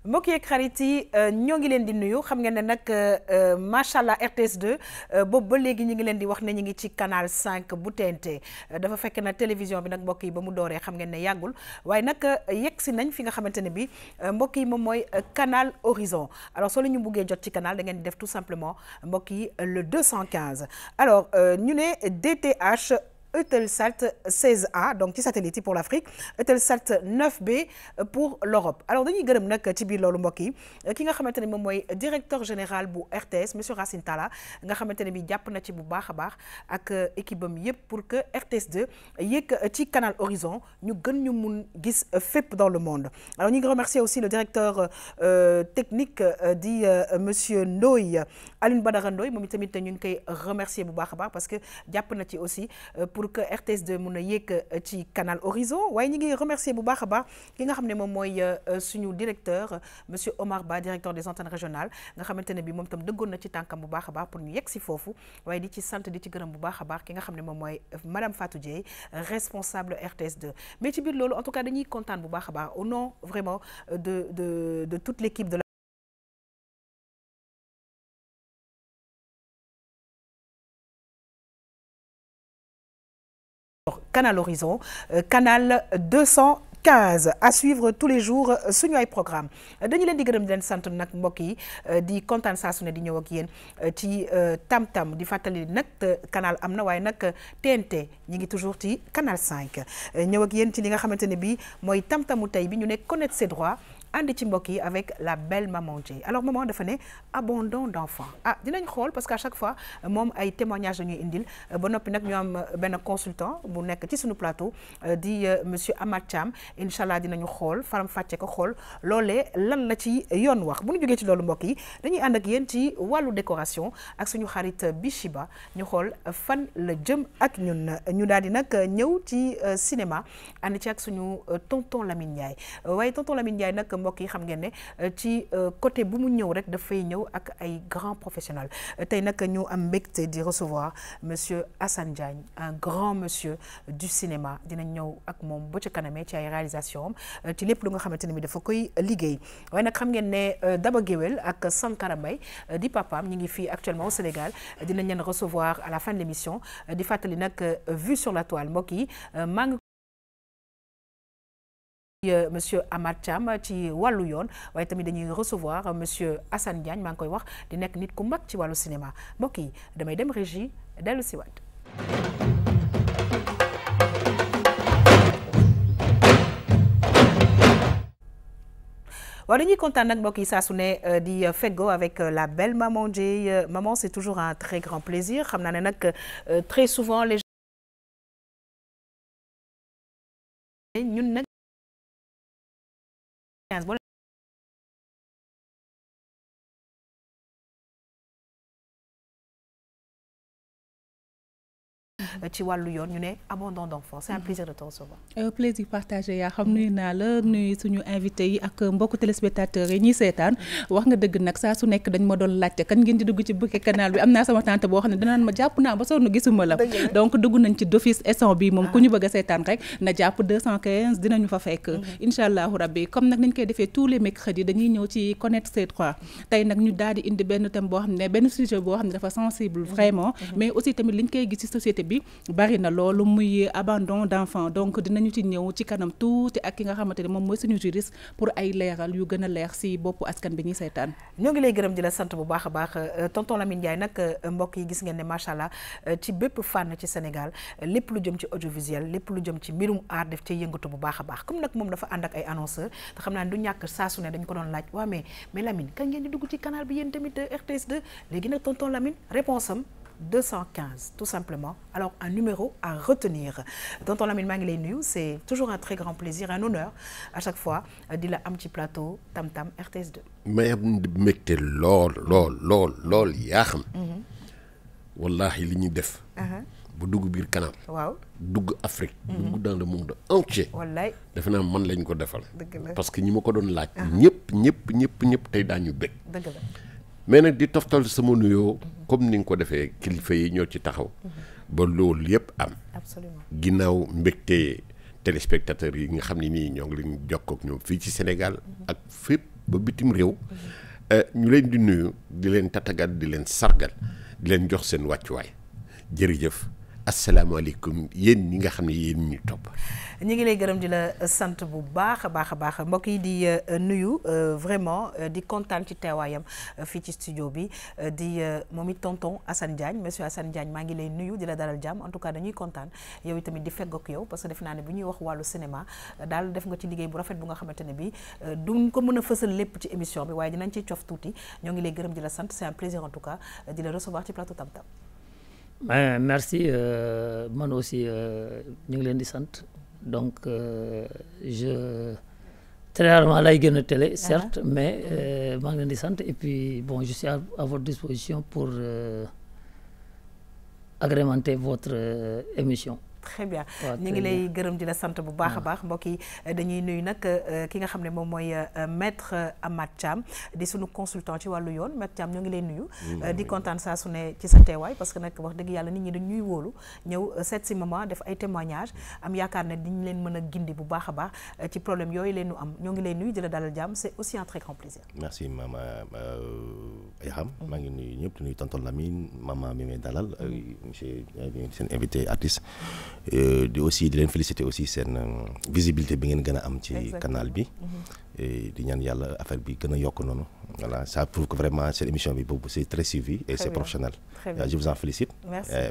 mbokk yeeg xarit yi ñoo ngi leen di nuyu xam ngeen ne nag macha allah RTS 2 boobu ba léegi ñu ngi leen di wax ne ñu ngi ci canal 5 bu TNT dafa fekk na télévision bi nag mbokk yi ba mu dooree xam ngeen ne yàggul waaye nag yegg si nañ fi nga xamante ne bi mbokk yi moom mooy canal Horizon alors soo la ñu buggee jot ci canal da ngeen di def tout simplement mbokk yi le 215 alors ñu ne DTH. Eutelsat 16A donc ci satellite pour l'Afrique Eutelsat 9B pour l'Europe alors dañuy gërëm nag ci biir loolu mbokk yi ki nga xamante ne moom mooy directeur général bu RTS monsieur Racine Talla nga xamante ne bi jàpp na ci bu baax a baax ak équipe bam yëpp pour que RTS 2 yéeg ci canal Horizon ñu gën ñu mun gis fépp dans le monde alors ñu ngi remercier aussi le directeur technique di monsieur Ndoye Alioune Badara Ndoye moom itamit ñu ngi koy remercier bu baax a baax parce que jàpp na ci aussi pour que RTS 2 mun a yéeg ci canal Horizon waaye ñu ngi remercier bu baax a baax ki nga xam ne moom mooy suñu directeur monsieur Omar Ba directeur des antennes régionales nga xamante ne bi moom itam dëggoon na ci tànkam bu baax a baax pour ñu yegg si foofu waaye di ci sant di ci gërëm bu baax a baax ki nga xam ne moom mooy madame Fatou Dieye responsable RTS 2 mais ci biir loolu en tout cas dañuy kontaan bu baax a baax au nom vraiment de toute l'équipe de Canal Horizon, canal 215 à suivre tous les jours suñu ay programme dañu leen di gërëm di leen sant nag mbokk yi di kontaan saa su ne di ñëw ak yéen ci tam-tam di fàttali nag canal am na waaye nag TNT ñi ngi toujours ci canal 5 ñëw ak yéen ci li nga xamante ne bii mooy tam-tamu tey bi ñu ne connaître ses droits ànd ci mbokk yi avec la belle maman Dieye alors maman dafa ne abandon d'enfant dinañ xool parce que à chaque fois moom ay témoignages dañuy indil ba noppi nag ñu am benn consultant bu nekk ci suñu plateau di monsieur Amath Thiam incha allah dinañu xool faram fàcce ko xool loolee lan la ci yoon wax bu ñu jógee ci loolu mbokk yi dañuy ànd ak yéen ci wàllu décoration ak suñu xarit Bichiba ñu xool fan la jëm ak ñun ñu daal di nag ñëw ci cinéma ànd ci ak suñu tonton Lamine Ndiaye waaye tonton Lamine Ndiaye nag mbokk yi xam ngeen ne ci côté bu mu ñëw rek dafay ñëw ak ay grands professionnels tey nag ñu am mbégte di recevoir monsieur Assane Diagne un grand monsieur du cinéma dinañ ñëw ak moom ba ca kanamee ci ay réalisation am ci lépp lu nga xamante ne bi dafa koy liggéey waaye nag xam ngeen ne Daba Guewel ak Sankara Mbaye di papaam ñu ngi fii actuellement au Sénégal dinañ leen recevoir à la fin de l'émission di fàttali nag vue sur la toile mbokk yi maa ngi monsieur Amath Thiam ci wàllu yoon waaye tamit dañuy recevoir monsieur Assane Diagne maa ngi koy wax di nekk nit ku mag ci wàllu cinéma mbokk yi damay dem régie dellu si waat waaw dañuy kontaan nag mbokk yi saa su ne di feggo avec la belle maman Dieye maman c'est toujours un très grand plaisir xam naa ne nag très souvent les ñun nag ci wàllu yoon ñu ne abandon d'enfant c'est un plaisir de te recevoir. Plaisir partagé yaa xam nuyu naa la nuyu suñu invité yi ak mbokku téléspectateurs yi ñuy seetaan wax nga dëgg nag saa su nekk dañ ma doon laajte kan ngeen di dugg ci bouquet canal bi am naa sama tante boo xam ne danaan ma jàpp naa ba sonn gisuma la donc dugg nañ ci d'office instant bi moom ku ñu bëgg a seetaan rek na jàpp 215 dinañu fa fekk incha allahu rabbi comme nag nañ koy defee tous les mercredis dañuy ñëw ci connaître ses droits tey nag ñu daal di indi benn thème boo xam ne benn sujet boo xam ne dafa sensible vraiment mais aussi tamit liñ koy gis ci société bi bari na loolu muy abandon d'enfant donc dinañu ci ñëw ci kanam tuuti ak ki nga xamante ne moom mooy suñu juriste pour ay leeral yu gën a leer si boppu askan bi ñuy seetaan. ñoo ngi lay gërëm di la sant bu baax a baax tonton Lamine Ndiaye nag mbokk yi gis ngeen ne macha allah ci bépp fànn ci Sénégal lépp lu jëm ci audiovisuel lépp lu jëm ci mbirum art def ci yëngatu bu baax a baax comme nag moom dafa ànd ak ay annonceurs te xam naa ne du ñàkk saa su ne dañ ko doon laaj waa mais Lamine kañ ngeen di dugg ci canal bi yéen tamit RTS 2 léegi nag tonton Lamine réponse am 215 tout simplement alors un numéro à retenir tonton Lamine maa ngi lay nuyu c'est toujours un très grand plaisir un honneur à chaque fois di la am ci plateau Tam Tam RTS 2. may am mbégte lool yaa xam. wallahi li ñuy def. bu dugg biir canal. waaw dugg Afrique. dugg dans le monde entier. wallaay defe naa man lañ ko defal. dëgg la parce que ñi ma ko doon laaj. ñëpp tey daañu bég. dëgg la. mais nag di toftal sama nuyoo comme ni nga ko defee kilifa yi ñoo ci taxaw ba loolu yëpp am. absolument ginnaaw mbégte téléspectateurs yi nga xam ne nii ñoo ngi leen jokkoo ak ñoom fii ci Sénégal ak fépp ba bitim réew ñu leen di nuyu di leen tatagal di leen sargal di leen jox seen wàccuwaay jërëjëf asalaamaaleykum yéen ñi nga xam ne yéen ñu topp. ñu ngi lay gërëm di la sant bu baax a baax mbokk yi di nuyu vraiment di kontaan ci teewaayam fii ci studio bi di moom it tonton Assane Diagne monsieur Assane Diagne maa ngi lay nuyu di la dalal jàmm en tout cas dañuy kontaan yow itamit di feggoog yow parce que def naa ne bu ñuy wax wàllu cinéma daal def nga ci liggéey bu rafet bu nga xamante ne bi duñ ko mën a fësal lépp ci émission bi waaye dinañ ciy cof tuuti ñoo ngi lay gërëm di la sant c'est un plaisir en tout cas di la recevoir ci plateau Tam Tam. Merci man aussi ñu ngi leen di sant. Donc, très rarement là, il y a une télé, certes, mais et puis bon, je suis à votre disposition pour agrémenter votre émission. Très bien ñu ngi lay gërëm di la sant bu baax a baax mbokk yi dañuy nuyu nag ki nga xam ne moom mooy maître Amath Thiam di sunu consultant ci wàllu yoon maître Thiam ñoo ngi lay nuyu di kontaan saa su ne ci sa teewaay parce que nag wax dëgg yàlla nit ñi dañ ñuy wóolu ñëw seet si maman def ay témoignages am yaakaar ne diñ leen mën a gindi bu baax a baax ci problème yooyu leen ñu am ñoo ngi lay nuyu di la dalal jàmm c'est aussi un très grand plaisir. Merci maman Ayham maa ngi nuyu ñëpp di nuyu tonton Lamine maman mi may dalal monsieur seen invité artiste di aussi di leen féliciter aussi seen visibilité bi ngeen gën a am ci canal bi di ñaan yàlla affaire bi gën a yokk noonu voilà ça prouve que vraiment cette émission bi boobu c'est très suivi et c'est professionnel. Je vous en félicite.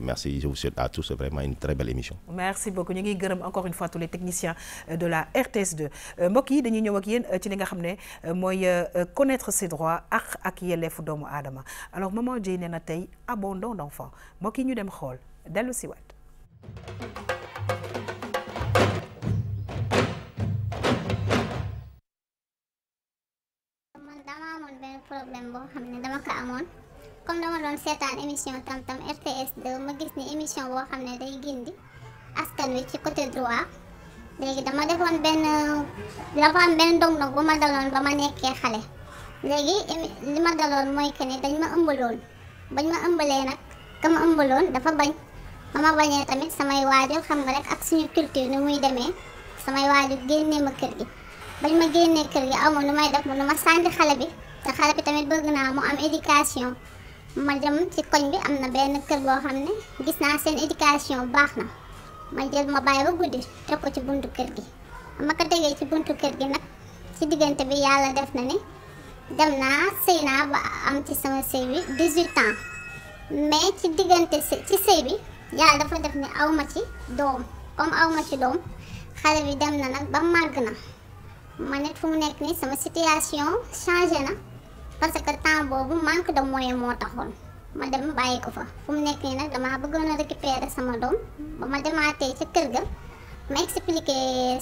Merci je vous souhaite à tous vraiment une très belle émission. Merci beaucoup ñu ngi gërëm encore une fois tous les techniciens de la RTS2 mbokk yi dañuy ñëw ak yéen ci li nga xam ne mooy connaître ses droits ak yelleefu doomu aadama alors maman Dieye nee na tey abandon d'enfant mbokk yi ñu dem xool dellu si waat. man dama amoon benn problème boo xam ne dama ko amoon comme dama doon seetaan émission Tam Tam RTS2 ma gis ni émission boo xam ne day gindi askan wi ci côté droit léegi dama defoon dafa am benn ndog-ndog bu ma daloon ba ma nekkee xale léegi li ma daloon mooy que ni dañ ma ëmbaloon bañ ma ëmbalee nag ka ma ëmbaloon dafa bañ ba ma bañee tamit samay waajur xam nga rek ak suñu culture ni muy demee samay waajur génnee ma kër gi bañ ma génnee kër gi aw ma nu may def nu ma sànni xale bi te xale bi tamit bëgg naa mu am éducation ma dem ci koñ bi am na benn kër boo xam ne gis naa seen éducation baax na ma jël ma bàyyi ba guddi teg ko ci buntu kër gi ma ko tegee ci buntu kër gi nag ci diggante bi yàlla def na ni dem naa sëy naa ba am ci sama sëy bi 18 ans mais ci diggante ci sëy bi yàlla dafa def ni aw ma ci doom comme aw ma ci doom xale bi dem na nag ba màgg na ma nit fu mu nekk nii sama situation changé na parce que temps boobu manque de moyen moo taxoon ma dem bàyyi ko fa fu mu nekk nii nag damaa bëggoon a récupérer sama doom ba ma demaatee ca kër ga ma expliqué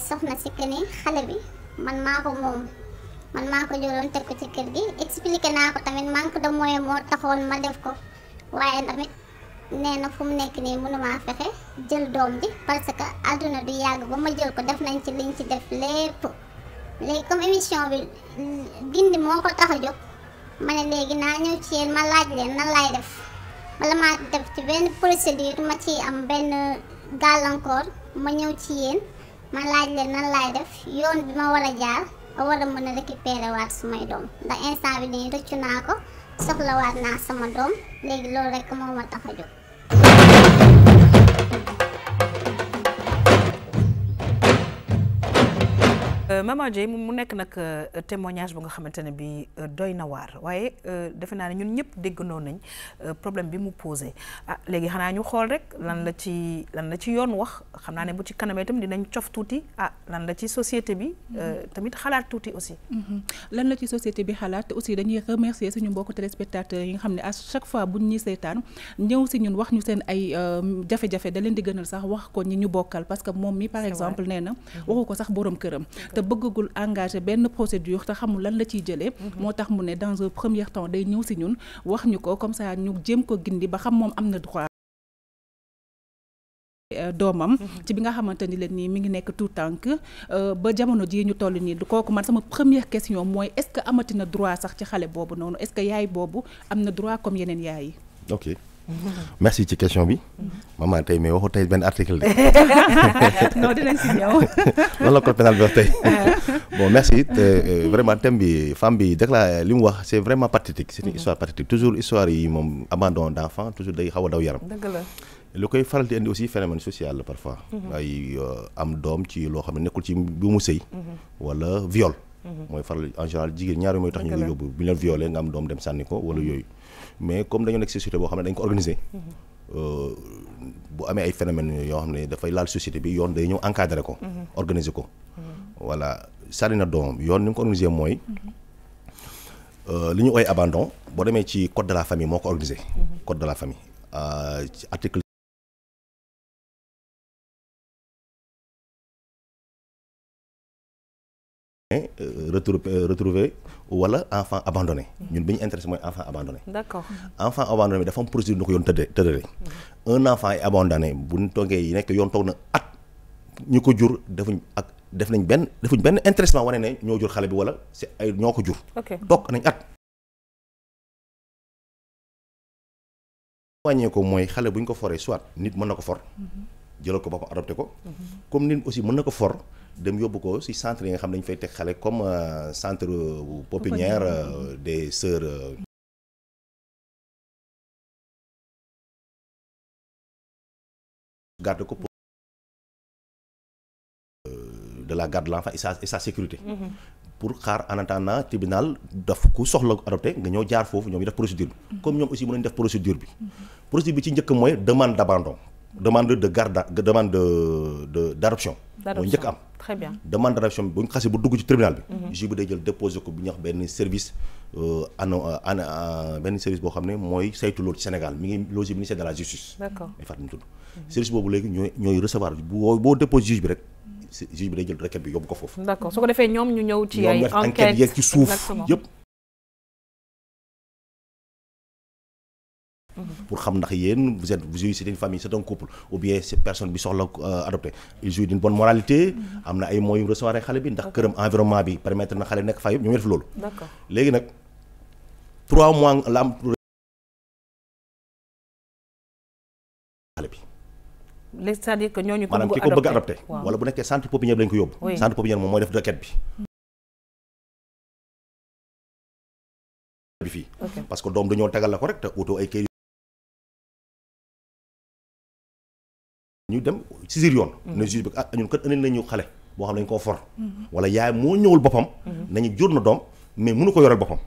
soxna si que ni xale bi man maa ko moom man maa ko jëloon teg ko ci kër gi expliqué naa ko tamit manque de moyen moo taxoon ma def ko waaye tamit nee na fu mu nekk nii mënumaa fexe jël doom ji parce que àdduna du yàgg ba ma jël ko def nañ ci liñ ci def lépp léegi comme émission bi gindi moo ko tax a jóg ma ne léegi naa ñëw ci yéen ma laaj leen nan laay def bala maa def ci benn procédure ma ci am benn gàllankoor ma ñëw ci yéen ma laaj leen nan laay def yoon bi ma war a jaar war a mën a récupérer waat sumay doom ndax instant bi nii rëccu naa ko soxlawaat naa sama doom léegi loolu rek moo ma tax a jóg. Maman Dieye mu nekk nag témoignage bu nga xamante ne bi doy na waar waaye defe naa ne ñun ñëpp déggandoo nañ problème bi mu posé léegi xanaa ñu xool rek lan la ci yoon wax xam naa ne bu ci kanamee itam dinañ cof tuuti lan la ci société bi tamit xalaat tuuti aussi lan la ci société bi xalaat aussi dañuy remercier suñu mbokku téléspectateurs yi nga xam ne à chaque fois buñ ñuy seetaan ñëw si ñun wax ñu seen ay jafe-jafe da leen di gënal sax wax ko ñi ñu bokkal parce que moom mi par exemple nee na waxu ko sax borom këram te bëggagul engagé benn procédure te xamul lan la ciy jëlee moo tax mu ne dans un premier temps day ñëw si ñun wax ñu ko comme ça ñu jéem ko gindi ba xam moom am na droit doomam ci bi nga xamante ni leen nii mi ngi nekk tout tànk ba jamono ji ñu toll nii kooku man sama première question mooy est-ce que amati na droit sax ci xale boobu noonu est-ce que yaay boobu am na droit comme yeneen yaay yi ok merci ci question bi. maman tey mais waxu tey benn article de. non dinañ si ñëw. loolu la code pénal bi wax tey. bon merci vraiment thème bi femme bi déclaré li mu wax c'est vraiment pathétique. c'est une histoire pathétique toujours histoire yi moom abandon d'enfant toujours day xaw a daw yaram. dëgg la. lu koy faral di indi aussi phénomène social la parfois. ay am doom ci loo xam ne nekkul ci bu mu sëy. wala viol. mooy faral en général jigéen ñaari mooy tax ñu ngi yóbbu bu ñu la violé nga am doom dem sànni ko wala yooyu. mais comme dañoo nekk société boo xam ne dañ ko organiser. bu amee ay phénomènes yoo xam ne dafay laal société bi yoon day ñëw encadrer ko. organiser ko. voilà sànni na doom yoon ni mu ko organiser mooy. li ñu ooy abandon boo demee ci code de la famille moo ko organisé. code de la famille ci article. retrouvé wala enfant abandonné. ñun bi ñu intéressé mooy enfant abandonné. d'accord enfant abandonné bi dafa am procédure nu ko yoon tëddee. un enfant est abandonné bu ñu toogee yi nekk yoon toog na at ñu ko jur defuñ benn intéressement wane ne ñoo jur xale bi wala c'est ay ñoo ko jur. toog nañ at. wàññee ko mooy xale bu ñu ko foree soit nit mën na ko for. jëlal ko boppam adopté ko. comme nit aussi mën na ko for. dem yóbbu ko ci centre yi nga xam dañu fay teg xale comme centre pépinière des sœurs garde ko pour de la garde de l'enfant et sa sécurité. pour xaar en attendant tribunal daf ku soxla adopté nga ñëw jaar foofu ñoom ñu def procédure bi. comme ñoom aussi mën nañu def procédure bi. procédure bi ci njëkk mooy demande d'abandon. demande de garde demande d'adoption. mooy njëkk am. très bien demande d'adoption bi bu ñu xasee bu dugg ci tribunal bi. juge bi day jël déposer ko bu ñuy wax benn service benn service boo xam ne mooy saytu loolu ci Sénégal mi ngi logé ministère de la justice. d'accord ay fàttali mu tudd. service boobu léegi ñooy recevoir boo déposé juge bi rek juge bi day jël requête bi yóbbu ko foofu. d'accord su ko defee ñoom ñu ñëw ci ay enquête yeeg ci suuf yëpp. pour xam ndax yéen vous jouissez d'une famille c'est un couple ou bien cette personne bi soxla adopté il jouit d'une bonne moralité. am na ay moyens yu recevoir xale bi ndax këram environnement bi permettre na xale nekk fa yëpp ñoo def loolu. d'accord léegi nag 3 mois la am xale bi. c'est-à-dire que ñooñu maanaam ki ko bëgg adopté wala bu nekkee centre pépinière bi lañ ko yóbbu. centre pépinière moom mooy def requête bi. fii parce que doom dañoo tegal la ko rek te auto ay kayit ñu dem saisir yoon. ne juge bi ñun kat indil nañu xale boo xam ne dañu koo for. wala yaay moo ñëwul boppam. nañu jur na doom mais mënu ko yoreel boppam.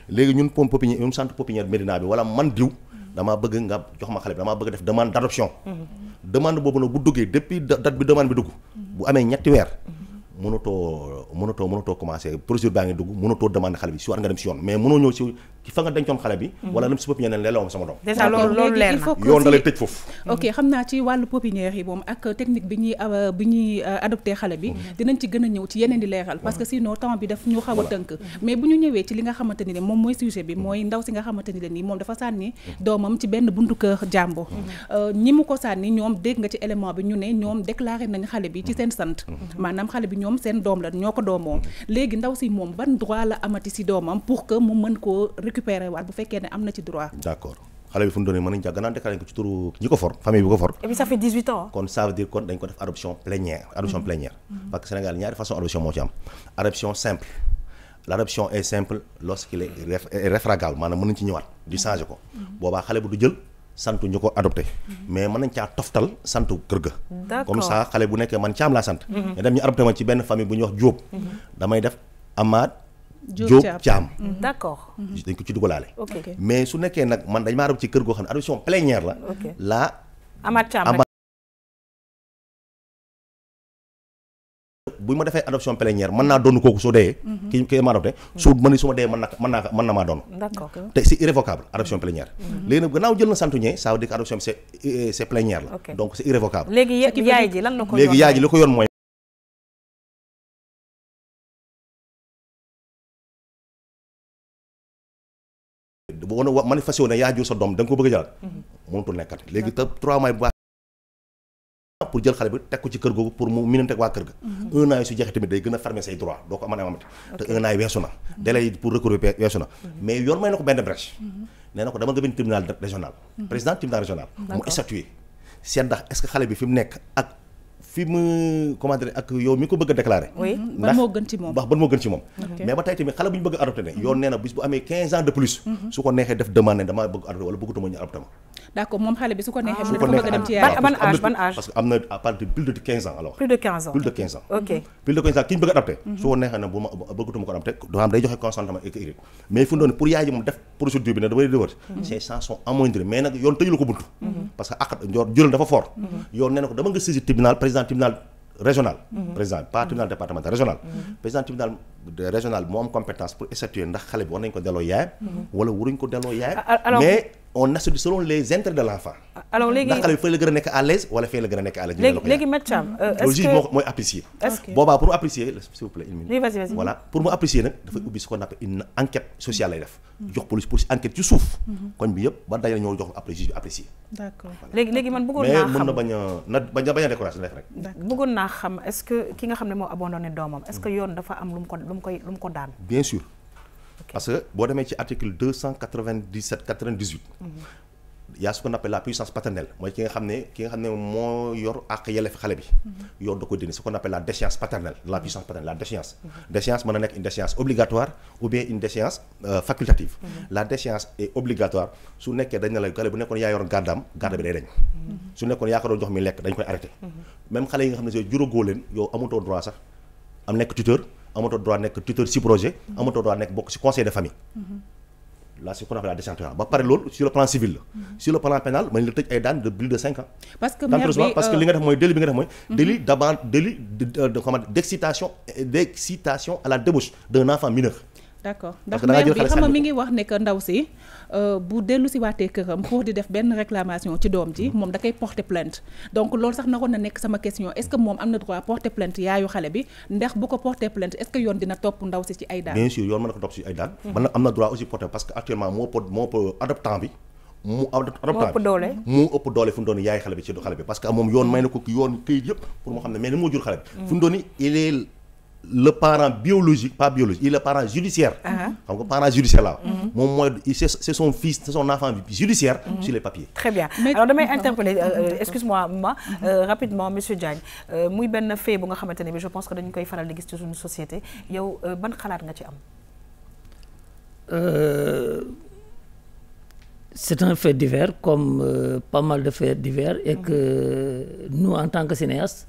léegi ñun pom pépinière ñun centre pépinière Médina bi wala man diw damaa bëgg nga jox ma xale bi damaa bëgg def demande d'adoption. demande boobu nag bu duggee depuis date bi demande bi dugg. bu amee ñetti weer. mënatoo commencé procédure baa ngi dugg mënatoo demande xale bi si war nga dem si yoon mais mënoo ñëw si fa nga dencoon xale bi. wala dem si pépinière ne leeloo sama doom. déjà loolu leer na yoon da lay tëj foofu. ok xam naa ci wàllu pépinière yi moom ak technique bi ñuy adopté xale bi dinañ ci gën a ñëw ci yeneen di leeral parce que sinon temps bi daf ñu xaw a tënk mais bu ñu ñëwee ci li nga xamante ni ne moom mooy sujet bi mooy ndaw si nga xamante ni ne nii moom dafa sànni doomam ci benn buntu kër jàmbur ñi mu ko sànni ñoom dégg nga ci élément bi ñu ne ñoom déclaré nañ xale bi ci seen sant maanaam xale bi ñoom seen doom la ñoo ko doomoom léegi ndaw si moom ban droit la amati si doomam pour que mu mën koo récupérer waat bu fekkee ne am na ci droit. d'accord xale bi fu mu doon mën nañu jàpp gannaaw déclaré ko ci turu ñi ko for famille bi ko for. et puis ça fait 18 ans. kon ça veut dire kon dañ ko def adoption plénière. adoption plénière. parce que Sénégal ñaari façon adoption moo ci am. adoption simple. l'adoption est simple lorsqu'il est réfragable maanaam mën nañu ci ñëwaat di changer ko. boobaa xale bu du jël santu ñu ko adopté. mais mën nañ caa toftal santu kër ga. d'accord comme ça xale bu nekkee man Thiam laa sant. mais dem ñu adopté ma ci benn famille bu ñuy wax Diop. damay def Amath Diop Thiam. d'accord. dañ ko ci dugalaale. ok mais su nekkee nag man dañ maa adopté ci kër goo xam ne adoption plénière la. ok la Amath Thiam bu ma defee adoption plénière mën naa doon kooku soo dee. ki ma adopté su ma dee mën na maa doon. d'accord te c'est irrévocable adoption plénière. léegi nag gannaaw jël na santu ñee ça veut dire que adoption bi c'est plénière la. donc c'est irrévocable. léegi yaay ji lan la ko yoon léegi yaay ji li ko yoon mooy. bu woon manifestation ne yaa jur sa doom da nga ko bëgg a jëlaat. mënutul nekkati léegi te 3 mois bu pour jël xale bi teg ko ci kër googu pour mu minante ak waa kër ga. 1 an yi su jeexee tamit day gën a fermer say droit doo ko mën a amati. te 1 an yi weesu na. délai pour recours bi weesu na. mais yoon may na ko benn brèche. nee na ko dama nga benn tribunal régional. président tribunal régional. mu statué seet ndax est-ce que xale bi fi mu nekk ak fi mu comment dire ak yow mi ko bëgg a déclaré. ban moo gën ci moom ban moo gën ci moom. mais ba tey tamit xale bu ñu bëgg a adopté ne yoon nee na bis bu amee 15 ans de plus. su ko neexee def demande ne damaa bëgg adopté wala bëggatuma ñu adopté ma. d'accord moom xale bi su ko neexee mu su ko dafa bëgg a dem ci yaay. ban âge parce que am na à partir de plus de 15 ans alors. plus de 15 ans plus de 15 ans. ok plus de 15 ans ki ñu bëgg a adopté. su ko neexee ne bu ma bëggatuma ko adopté doo xam day joxe consentement écrit mais fu mu doon pour yaay ji moom def procédure bi ne damay déwër. ces chances sont amoindries mais nag yoon tëjul ko buntu. parce que ak jural dafa fort. yoon nee na ko dama nga saisir tribunal président tribunal régional. président pas tribunal départemental régional. président tribunal régional moo am compétence pour statuer ndax xale bi war nañ ko delloo yaayam. wala waruñ ko delloo yaayam. mais on assume selon les intérêts de l'enfant. alors léegi ndax xale bi fay la gën a nekk à l'aise wala fay la gën a nekk à l'aise. léegi Maître Thiam loolu juge mooy apprécier. boobaa pour mu apprécier s'il vous plaît une minute. oui vas-y. voilà pour mu apprécier nag dafay ubbi ce qu'on appelle une enquête sociale lay def. jox police enquête ci suuf. koñ bi yëpp ba dajale ñoo jox après juge bi apprécier. d'accord léegi man bëggoon naa xam mais mën na bañ a découragé def rek. bëggoon naa xam est-ce que ki nga xam ne moo abandonné doomam est-ce que yoon dafa am lu mu ko daan. bien sûr parce que boo demee ci article 297 98. y a ce qu'on appelle la puissance paternelle mooy ki nga xam ne moo yor ak yelleef xale bi. yoon da ko dindi ce qu'on appelle la déchéance paternelle la puissance paternelle la déchéance. déchéance mën na nekk une déchéance obligatoire ou bien une déchéance facultative. la déchéance est obligatoire su nekkee dañ ne la xale bu nekkoon yaa yor garde bi day dañ. su nekkoon yaa ko doon jox mi lekk dañ koy arrêté. même xale yi nga xam ne juróogoo leen yow amatoo droit sax am nekk tuteur amatoo droit nekk tuteur si projet. amatoo droit nekk bokk si conseil de famille. là c'est ce qu'on appelle la déchéance ba pare loolu sur le plan civil la. sur le plan pénal mën la tëj ay daan de plus de 5 ans. parce que maire bi parce que li nga def mooy délit bi nga def mooy. délit d'excitation à la débauche d'un enfant mineur. d'accord ndax maire bi xam nga mi ngi wax ne que ndaw si bu dellu si waatee këram pour di def benn réclamation ci doom ji moom da koy porter plainte donc loolu sax naroon na nekk sama question est-ce que moom am na droit porter plainte yaayu xale bi ndax bu ko porter plainte est-ce que yoon dina topp ndaw si ci ay daan. bien sûr yoon mën na ko topp ci ay daan. man am na droit aussi porter parce que actuellement moo adoptant bi. moo ëpp doole fu mu doon yaay xale bi ci xale bi parce que moom yoon may na ko yoon këyit yëpp pour moo xam ne mais ni moo jur xale bi. fu mu doon il est le parent biologique pas biologique il est le parent judiciaire. xam nga parent judiciaire là. moom mooy c'est son fils c'est son enfant judiciaire. sur les papiers. très bien alors damay interpeller excuse-moi rapidement monsieur Diagne muy benn fait bu nga xamante ne bi je pense que dañu koy faral di gis ci suñu société yow ban xalaat nga ci am. C'est un fait divers comme pas mal de faits divers et que nous en tant que cinéastes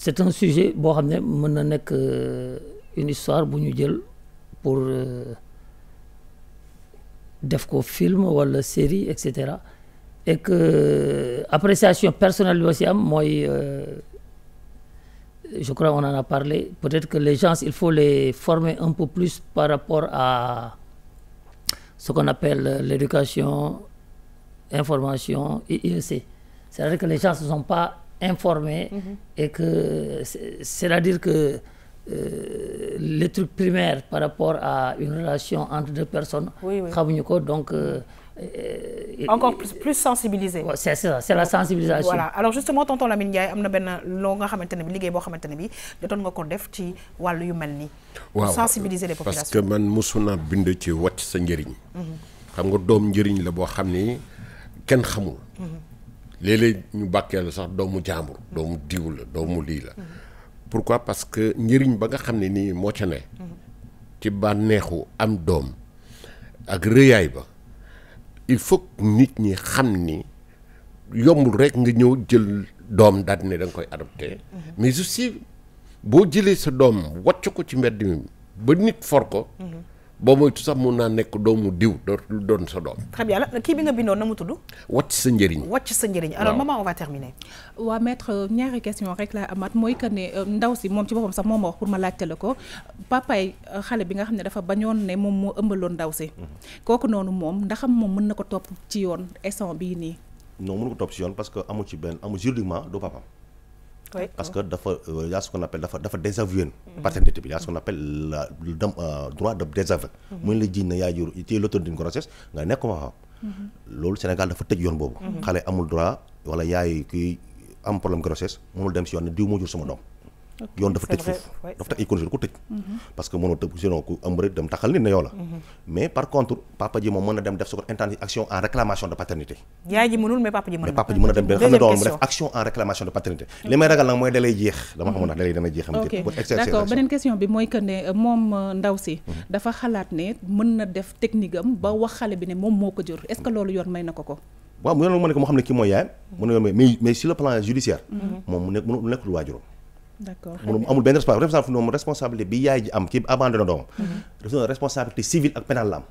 c'est un sujet boo xam ne mën na nekk une histoire bu ñu jël pour def ko film wala série et cetera et que appréciation personnelle bi aussi am mooy je crois on en a parlé peut-être que les gens il faut les former un peu plus par rapport à ce qu'on appelle l'éducation information et IEC c'est-à-dire que les gens ne sont pas informés et que c'est-à-dire que les trucs primaires par rapport à une relation entre deux personnes xamuñu ko donc encore plus sensibilisé. Ouais, c'est ça c'est la sensibilisation. Voilà alors justement tonton Lamine Ndiaye am na benn loo nga xamante ne bi liggéey boo xamante ne bi jotoon nga ko def ci wàllu yu mel nii. waaw sensibiliser les populations. parce que man mosuna bind ci wàcc sa njëriñ. xam nga doom njëriñ la boo xam ni kenn xamul. léeg-léeg ñu bàkkee la sax doomu jaambur doomu diw la doomu lii la. pourquoi parce que njëriñ ba nga xam ne nii moo ca ne. ci bànneexu am doom ak rëyaay ba. il faut que nit ñi xam ni yombul rek nga ñëw jël doom daal ne da nga koy adopté mais aussi boo jëlee sa doom wàcc ko ci mbedd mi ba nit for ko boo moytu sax mun naa nekk doomu diw dootul doon sa doom. très bien kii bi nga bindoon na mu tudd. wàcc sa njëriñ. wàcc sa njëriñ alors maman on va terminer. waa maître ñaari question rek laa amaat mooy que ne ndaw si moom ci boppam sax moom ma wax pour ma laajte la ko papaay xale bi nga xam ne dafa bañoon ne moom moo ëmbaloon ndaw si. kooku noonu moom ndax moom mën na ko topp ci yoon instant bii nii. non mënu ko topp ci yoon parce que amu ci benn amu juridiquement du papam. Oui. Parce que y a ce qu'on appelle dafa désavouer paternité bi y a ce qu'on appelle le droit de désaveu. muy la jiiñ na yaa jur ci l'auteur d'une grossesse nga nekk ma xam. loolu Sénégal dafa tëj yoon boobu. xale amul droit wala yaay kuy am problème grossesse mënul dem si yoon ne diw moo jur sama doom. yoon dafa tëj foofu dafa teg ay conditions ko tëj parce que mënoo tëb sinon ku ëmb rek dem taxal nit ne yow la mais par contre papa ji moom mën na dem def ce qu'on intend action en réclamation de paternité yaay ji mënul mais papa ji mën na dem xam ne doom mu def action en réclamation de paternité li may ragal nag mooy dalay jeex dama xamul ndax dalay dana jeexam d'accord beneen question bi mooy que ne moom ndaw si dafa xalaat ne mën na def technique am ba wax xale bi ne moom moo ko jur est-ce que loolu yoon may na ko waaw mu yoon ma ne ko moo xam ne kii mooy yaayam mën na yoon mais sur le plan judiciaire moom mu nekk lu waajuram d'accord amul benn responsabilité bi yaay ji am kii abandonné doomam responsabilité civile ak pénale la am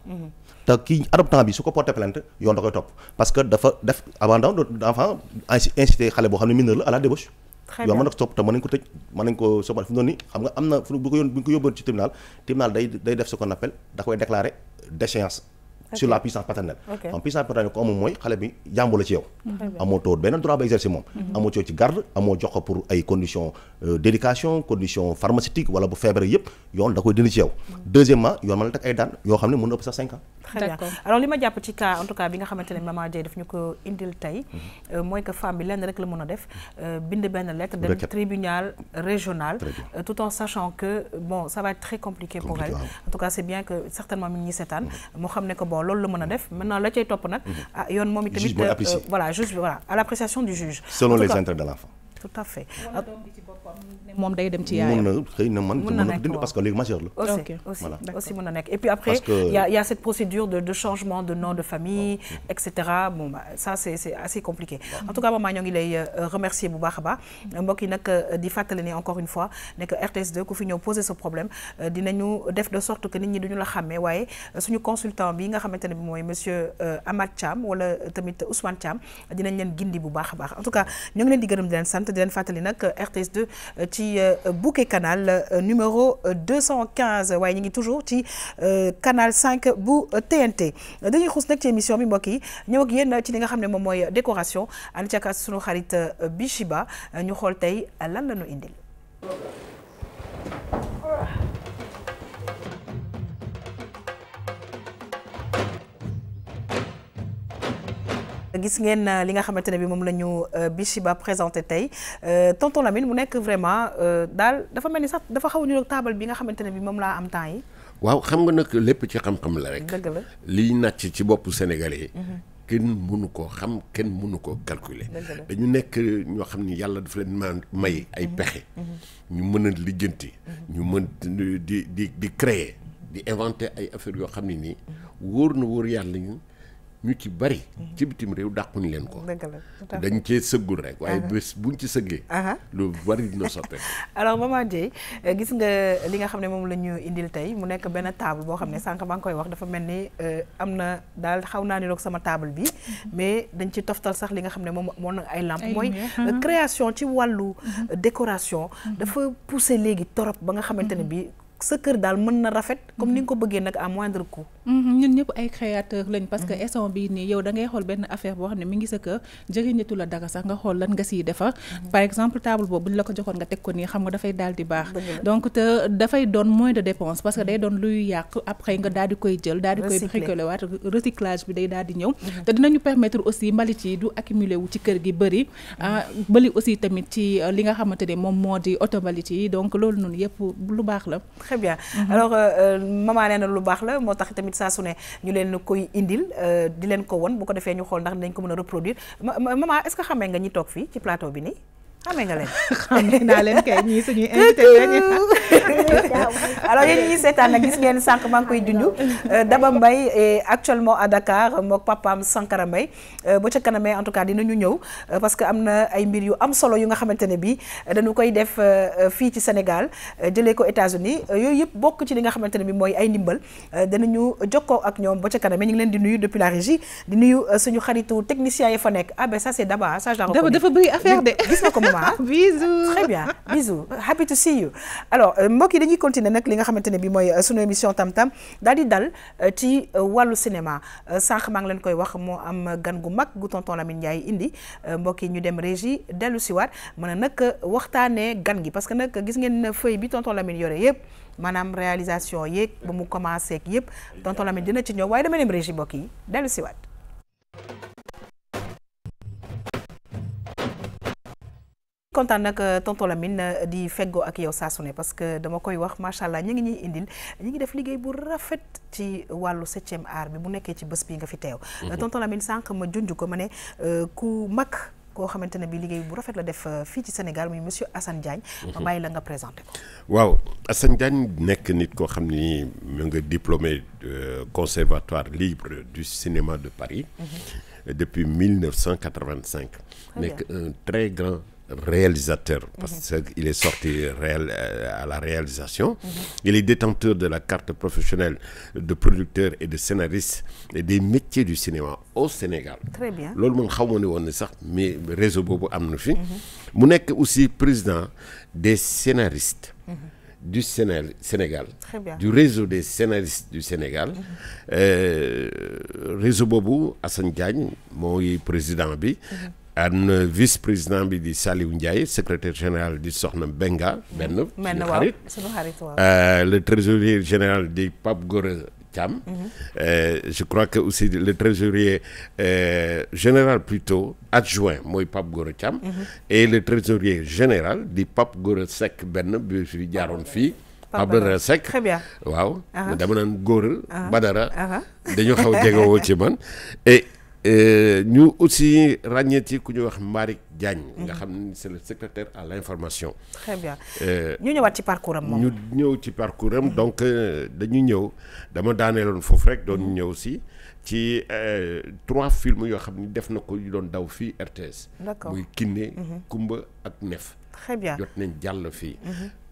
te kii adoptant bi su ko porté plainte yoon da koy topp parce que dafa def abandon d'enfant incité xale boo xam ne mineur la à la débauche yoon mën na ko topp te mën nañ ko tëj mën nañ ko sobal fi mu noonu ni xam nga am na bu ko yóbboon ci tribunal day def ce qu'on appelle da koy déclarer déchéance sur la puissance paternelle en puissance paternelle ko amul mooy xale bi jàmbu la ci yow amoo too benn droit ba exercer moom amoo ci garde amoo jox ko pour ay conditions d'éducation conditions pharmaceutiques wala bu feebaree yëpp yoon da koy dindi ci yow deuxièmement yoon mën na teg ay daan yoo xam ne mën na ëpp sax 5 ans très bien alors li ma jàpp ci cas en tout cas bi nga xamante ne Maman Dieye daf ñu ko indil tey mooy que femme bi lenn rek la mën a def bind benn lettre dem tribunal régional tout en sachant que bon ça va être très compliqué pour elle en tout cas c'est bien que certainement mi ngi seetaan moo xam ne que bon loolu la mën a def maintenant la cay topp nag yoon moom itamit voilà juge voilà à l'appréciation du juge selon les intérêts de l'enfant tout à fait moom day dem ci yaayam mën na xëy na mën na dindi parce que léegi majeur la aussi mën na nekk et puis après il y a cette procédure de changement de nom de famille etc bon bah ça c'est assez compliqué en tout cas Maman ñoo ngi lay remercier bu baax a baax mbokk yi nag di fàttali ne encore une fois ne que RTS2 ku fi ñëw poser ce problème dinañu def de sorte que nit ñi duñu la xàmmee waaye suñu consultant bi nga xamante ne bi mooy monsieur Amath Thiam wala tamit Ousmane Thiam dinañ leen gindi bu baax a baax en tout cas ñoo ngi leen di gërëm di leen sant di leen fàttali nag RTS2 ci bouquet canal numéro 215 waaye ñu ngi toujours ci canal 5 bu TNT dañuy xuus nag ci émission bi mbokk yi ñëw ak yéen ci li nga xam ne moom mooy décoration ànd ci ak sunu xarit Bichiba ñu xool tey lan la ñu indil. gis ngeen li nga xamante ne bi moom la ñu Bichiba présenté tey tonton Lamine mu nekk vraiment daal dafa mel ni sax dafa xaw a niroog taabal bi nga xamante ne bi moom laa am temps yi. waaw xam nga nag lépp ci xam-xam la rek. dëgg la liy nàcc ci boppu Sénégalais. kenn mënu ko xam kenn mënu ko calculer. dañu nekk ñoo xam ni yàlla dafa leen may ay pexe. ñu mën a lijjanti. ñu mën di créer di inventer ay affaires yoo xam ne nii wóor na wóor yàlla ñu ci bari ci bitim réew dàquñu leen ko dañ cee sëggul rek waaye bés buñ ci sëggee lu bari dina soppeeku alors Maman Dieye gis nga li nga xam ne moom la ñu indil tey mu nekk benn table boo xam ne sànq maa ngi koy wax dafa mel ni am na daal xaw naa niroog sama table bi mais dañ ci toftal sax li nga xam ne moom moo na ay lampe mooy création ci wàllu décoration dafa pousser léegi torop ba nga xamante ne bi sa kër daal mën na rafet comme ni nga ko bëggee nag à moindre coût. ñun ñëpp ay créateur lañ parce que instant bii nii yow da ngay xool benn affaire boo xam ne mi ngi sa kër jëriñatu la dara sax nga xool lan nga siy defar par exemple table boobu bu ñu la ko joxoon nga teg ko nii xam nga dafay daal di baax donc te dafay doon moins de dépense parce que day doon luy yàq après nga daal di koy jël daal di koy bricoler waat recyclage bi day daal di ñëw te dinañu permettre aussi mbalit yi du accumuler wu ci kër gi bëri bëri aussi tamit ci li nga xamante ne moom moo di auto mbalit yi donc loolu noonu yëpp lu baax la. très bien alors Maman nee na lu baax la moo tax tamit saa su ne ñu leen koy indil di leen ko won bu ko defee ñu xool ndax dañ ko mën a reproduire Maman est-ce que xamee nga ñi toog fii ci plateau bi nii xamee nga leen. xamee naa leen kay ñii suñuy invité lañu. alors yéen ñi seetaan nag gis ngeen sànq maa ngi koy junj Daba Mbaye est actuellement à Dakar mook papaam Sankara Mbaye ba ca kanamee en tout cas dinañu ñëw parce que am na ay mbir yu am solo yu nga xamante ne bii dañu koy def fii ci Sénégal jëlee ko États-Unis yooyu yëpp bokk ci li nga xamante ne bii mooy ay ndimbal danañu jokkoo ak ñoom ba ca kanamee ñu ngi leen di nuyu depuis la régie di nuyu suñu xaritu technicien yi fa nekk ah ben ça c'est Daba ça je la reconnais. dafa bëri affaire de gis nga ko maman. bisous très bien bisous happy to see you. alors mbokk yi dañuy continuer nag li nga xamante ne bii mooy sunu émission tam-tam daal di dal ci wàllu cinéma sànq maa ngi leen koy wax moo am gan gu mag gu tonton Lamine Ndiaye indi mbokk yi ñu dem régie dellu si waat mën a nag waxtaanee gan gi parce que nag gis ngeen feuille bi tonton Lamine yore yëpp maanaam réalisation yeeg ba mu commencé ak yëpp tonton Lamine dina ci ñëw waaye dama dem régie mbokk yi dellu si waat. kontaan nag tonton Lamine di feggoo ak yow saa su ne parce que dama koy wax macha allah ñu ngi ñuy indil ñu ngi def liggéey bu rafet ci wàllu 7e art bi bu nekkee ci bés bi nga fi teew. tonton Lamine sànq ma junj ko ma ne ku mag koo xamante ne bi liggéey bu rafet la def fii ci Sénégal muy monsieur Assane Diagne. ma bàyyi la nga présenté ko. waaw Assane Diagne nekk nit koo xam ni mu nga diplômé conservatoire libre du cinéma de Paris. Depuis 1985. Nekk un très grand réalisateur parce qu'il est sorti à la réalisation. Il est détenteur de la carte professionnelle de producteur et de scénariste et des métiers du cinéma au Sénégal. Très bien. loolu moom xaw ma ne woon ne sax mais réseau boobu am na fi. mu nekk aussi président des scénaristes. Du Sénégal. Très bien. Du réseau des scénaristes du Sénégal. Réseau boobu Assane Diagne mooy président bi. am vice-président bi di Saliou Ndiaye secrétaire général di Soxna Benga. benn xarit le trésorier général di Pape Gora Thiam. Je crois que aussi le trésorier général plutôt adjoint mooy Pape Gora Thiam. Et le trésorier général di Pape Gora Seck benn bi fi jaaroon fii. Pape Gora Seck très bien. waaw dama naan Gora Badara dañu xaw jegewoo ci man et ñu aussi ràññeeti ku ñu wax Malick Diagne nga xam ne c'est le secrétaire à l'information. Très bien ñu ñëwaat ci parcours am moom. ñu ñëw ci parcours am donc dañu ñëw dama daaneeloon foofu rek doon ñëw si ci 3 films yoo xam ni def na ko yu doon daw fii RTS. D'accord muy Kiné Kumba ak Nef. Très bien jot nañ jàll fii.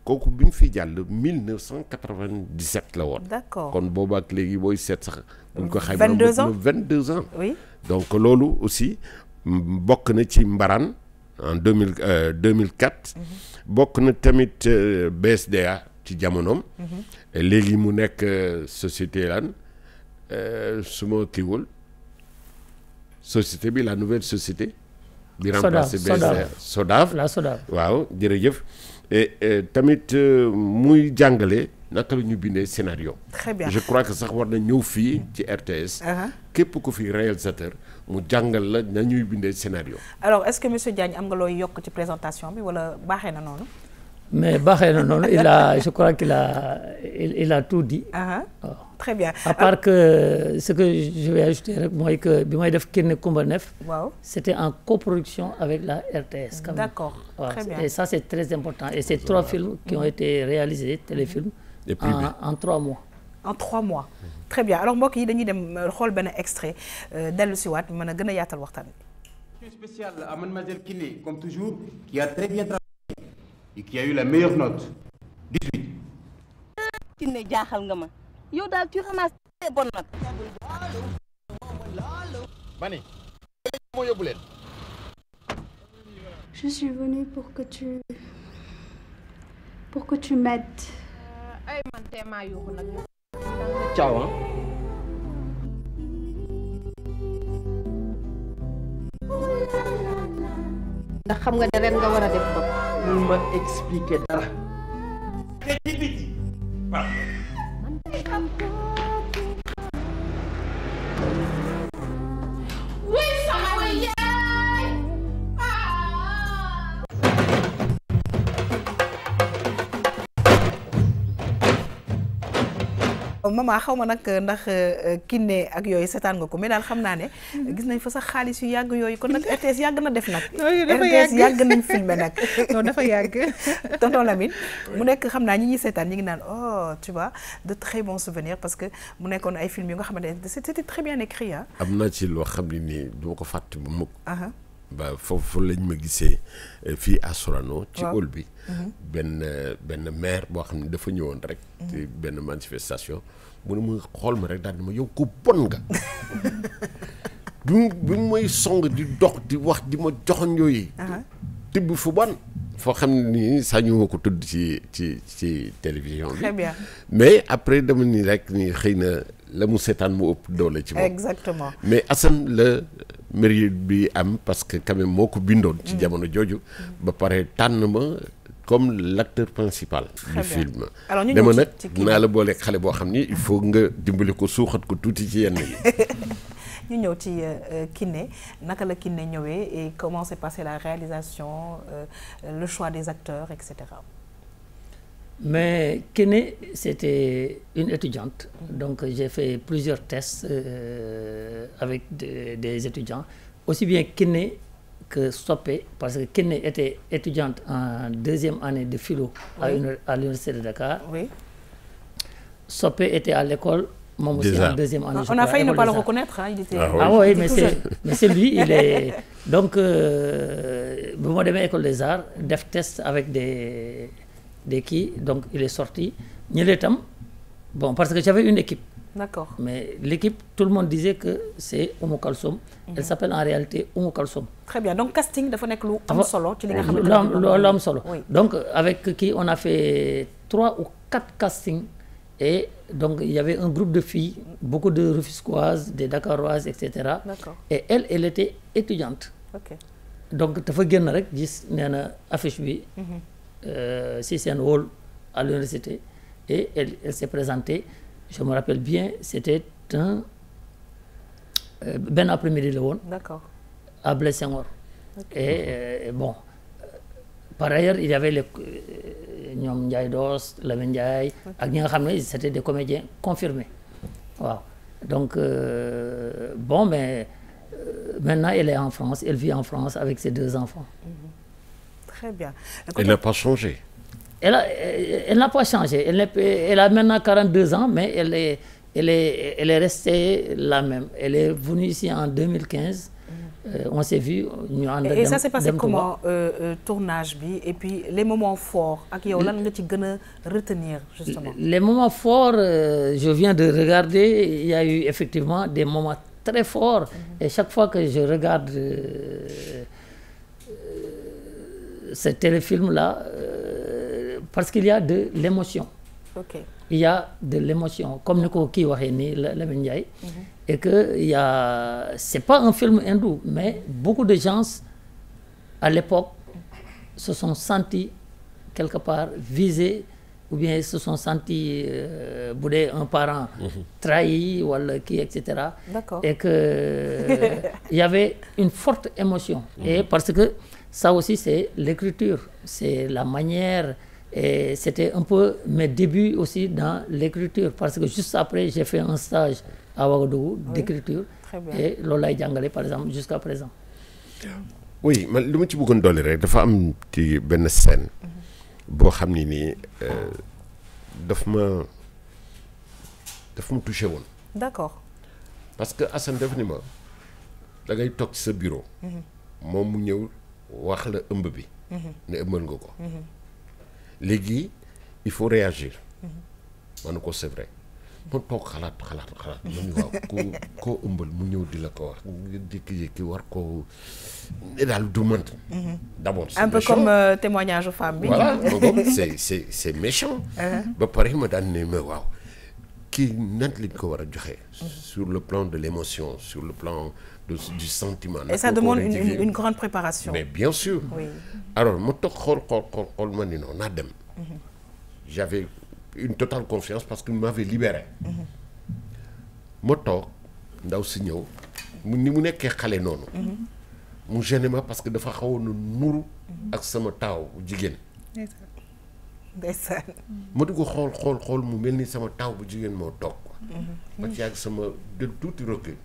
kooku bi ñu fi jàll 1997 la woon. D'accord kon boobu ak léegi booy seet sax. buñ ko xayma 22 ans 22 ans. oui donc loolu aussi bokk na ci Mbaraan en 2004. bokk na tamit BSDA ci jamonoom. léegi mu nekk société lan su ma kiiwul société bi la nouvelle société. bi remplacé BSDA SODAV la SODAV waaw jërëjëf. et tamit muy jàngale naka la ñu bindee scénario. Très bien je crois que sax war na ñëw fii ci RTS. képp ku fi réalisateur mu jàngal la na ñuy bindee scénario. alors est-ce que monsieur Diagne am nga looy yokk ci présentation bi wala baaxee na noonu. mais baaxee na noonu je crois qu'il a tout dit. Très bien. À part que ce que je vais ajouter rek mooy que bi may def Kiné Kumba Nef. waaw c'était en coproduction avec la RTS. Quand même. D'accord. Très bien. Et ça c'est très important et c'est 3 films qui ont été réalisés téléfilms. en 3 mois. En 3 mois. Très bien alors mbokk yi dañuy dem xool benn extrait dellu si waat mën a gën a yaatal waxtaan bi. Spécial à mademoiselle Kiné comme toujours qui a très bien travaillé et qui a eu la meilleure note 18. Kiné jaaxal nga ma yow daal tu ramasses très bonne note. Mani moo yóbbu leen. Je suis venue pour que tu m'aides. ay man teemaa yóbbu nag. Ciao hein. ndax xam nga ne ren nga war a def ko. bul ma expliquer dara. maman xaw ma nag ndax Kiné ak yooyu seetaan nga ko mais daal xam naa ne gis nañ fa sax xaalis yu yàgg yooyu kon nag RTS yàgg na def nag. RTS yàgg nañ filmé nag. non dafa yàgg. tonton Lamine mu nekk xam naa ñi ñuy seetaan ñi ngi naan oh tu vois de très bons souvenirs parce que mu nekkoon ay films yu nga xamante ne c'était très bien écrit ah. am na ci loo xam ne nii du ma ko fàtte bu mukk. ba foofu lañ ma gisee fii à Sorano ci hall bi. benn maire boo xam ne dafa ñëwoon rek. ci benn manifestation mu ne ma xool ma rek daal di ma yow ku bon nga. bi mu may song di dox di wax di ma joxoñ yooyu. tibb fu bon. foo xam ne nii sañu ma ko tudd ci télévision bi. Très bien. mais après dama ni rek ni xëy na la mu seetaan mu ëpp doole ci moom. Exactement. mais Assane la mérite bi am parce que quand même moo ko bindoon. ci jamono jooju. ba pare tànn ma comme l'acteur principal. du film. alors ñu dama ñëw nag ci kii naa la booleeg xale boo xam ni il faut nga dimbali ko suuxat ko tuuti ci yenn yi. ñu ñëw ci Kiné naka la Kiné ñëwee et comment s'est passée la réalisation le choix des acteurs etc. Mais Kiné c'était une étudiante donc j'ai fait plusieurs tests avec des étudiants aussi bien Kiné que Sopé parce que Kiné était étudiante en deuxième année de philo à l'université de Dakar. Oui. Sopé était à l'école moom aussi en deuxième année. On a failli ne pas le reconnaître hein, il était. Ah oui mais c'est lui il est donc bu ma demee école des arts def test avec des kii donc il est sorti ñële itam bon parce que j'avais une équipe. D'accord. Mais l'équipe tout le monde disait que c'est Oumou Kalsoum. Elle s'appelle en réalité Oumou Kalsoum. Très bien donc casting dafa nekk lu am solo. ci li nga xamante ne lu am solo. Donc avec qui on a fait 3 ou 4 castings et donc il y avait un groupe de filles beaucoup de Rufisquoises des Dakaroises etc. D'accord. Et elle était étudiante. Ok. Donc dafa génn rek gis nee na affiche bi. Si seen hall à l'université et elle s'est présentée je me rappelle bien c'était un benn après-midi la woon. D'accord. À Blaise Senghor. Et bon par ailleurs il y avait les ñoom Ndiaye Doss Lamine Ndiaye ak ñi nga xam ne c'était des comédiens confirmés waaw donc bon mais maintenant elle est en France elle vit en France avec ses 2 enfants. Très bien. Elle n'a pas changé. Elle n'a pas changé. Elle a maintenant 42 ans, mais elle est restée la même. Elle est venue ici en 2015. On s'est vu. Et ça s'est passé comment tournage bi et puis les moments forts ak yow lan nga ci gën a retenir justement. Les moments forts, je viens de regarder. Il y a eu effectivement des moments très forts. Et chaque fois que je regarde ce téléfilm-là, parce qu'il y a de l'émotion. Okay. Il y a de l'émotion, comme ni ko kii waxee nii Lamine Ndiaye. Et que il y a, c'est pas un film hindou, mais beaucoup de gens à l'époque se sont sentis quelque part visés ou bien se sont sentis bu dee un parent trahi wala kii etc. D'accord. Et que il y avait une forte émotion. Et parce que ça aussi c'est l'écriture, c'est la manière et c'était un peu mes débuts aussi dans l'écriture parce que juste après j'ai fait un stage à Ouagadougou d'écriture et loolu lay jàngale par exemple jusqu'à présent. Oui man li ma ci bëggoon dolli rek dafa am ci benn scène boo xam ne nii daf ma touché woon. D'accord. Parce que Assane def ni ma da ngay toog ci sa bureau. moom mu ñëw wax la ëmb bi. ne ëmbal nga ko. léegi il faut réagir. ma ne ko c'est vrai. ma toog xalaat man waaw koo ëmbal mu ñëw di la ko wax nga jékki-jékki war koo daal du mënt. D'abord c'est un peu méchant. comme témoignage aux femmes bi. Voilà donc c'est méchant. ba pare ma daan ne mais waaw kii nan lañ ko war a joxe. sur le plan de l'émotion sur le plan du sentiment. Et ça demande une grande préparation. Mais bien sûr. Oui. Alors ma toog xool ma ni non naa dem. J'avais une totale confiance parce qu'il m'avait libéré. ma toog ndaw si ñëw ni mu nekkee xale noonu. mu gêné ma parce que dafa xawoon a nuru ak sama taaw jigéen. ndeysaan. ma di ko xool mu mel ni sama taaw bu jigéen moo toog quoi. ba ci yàgg sama de tuuti recul.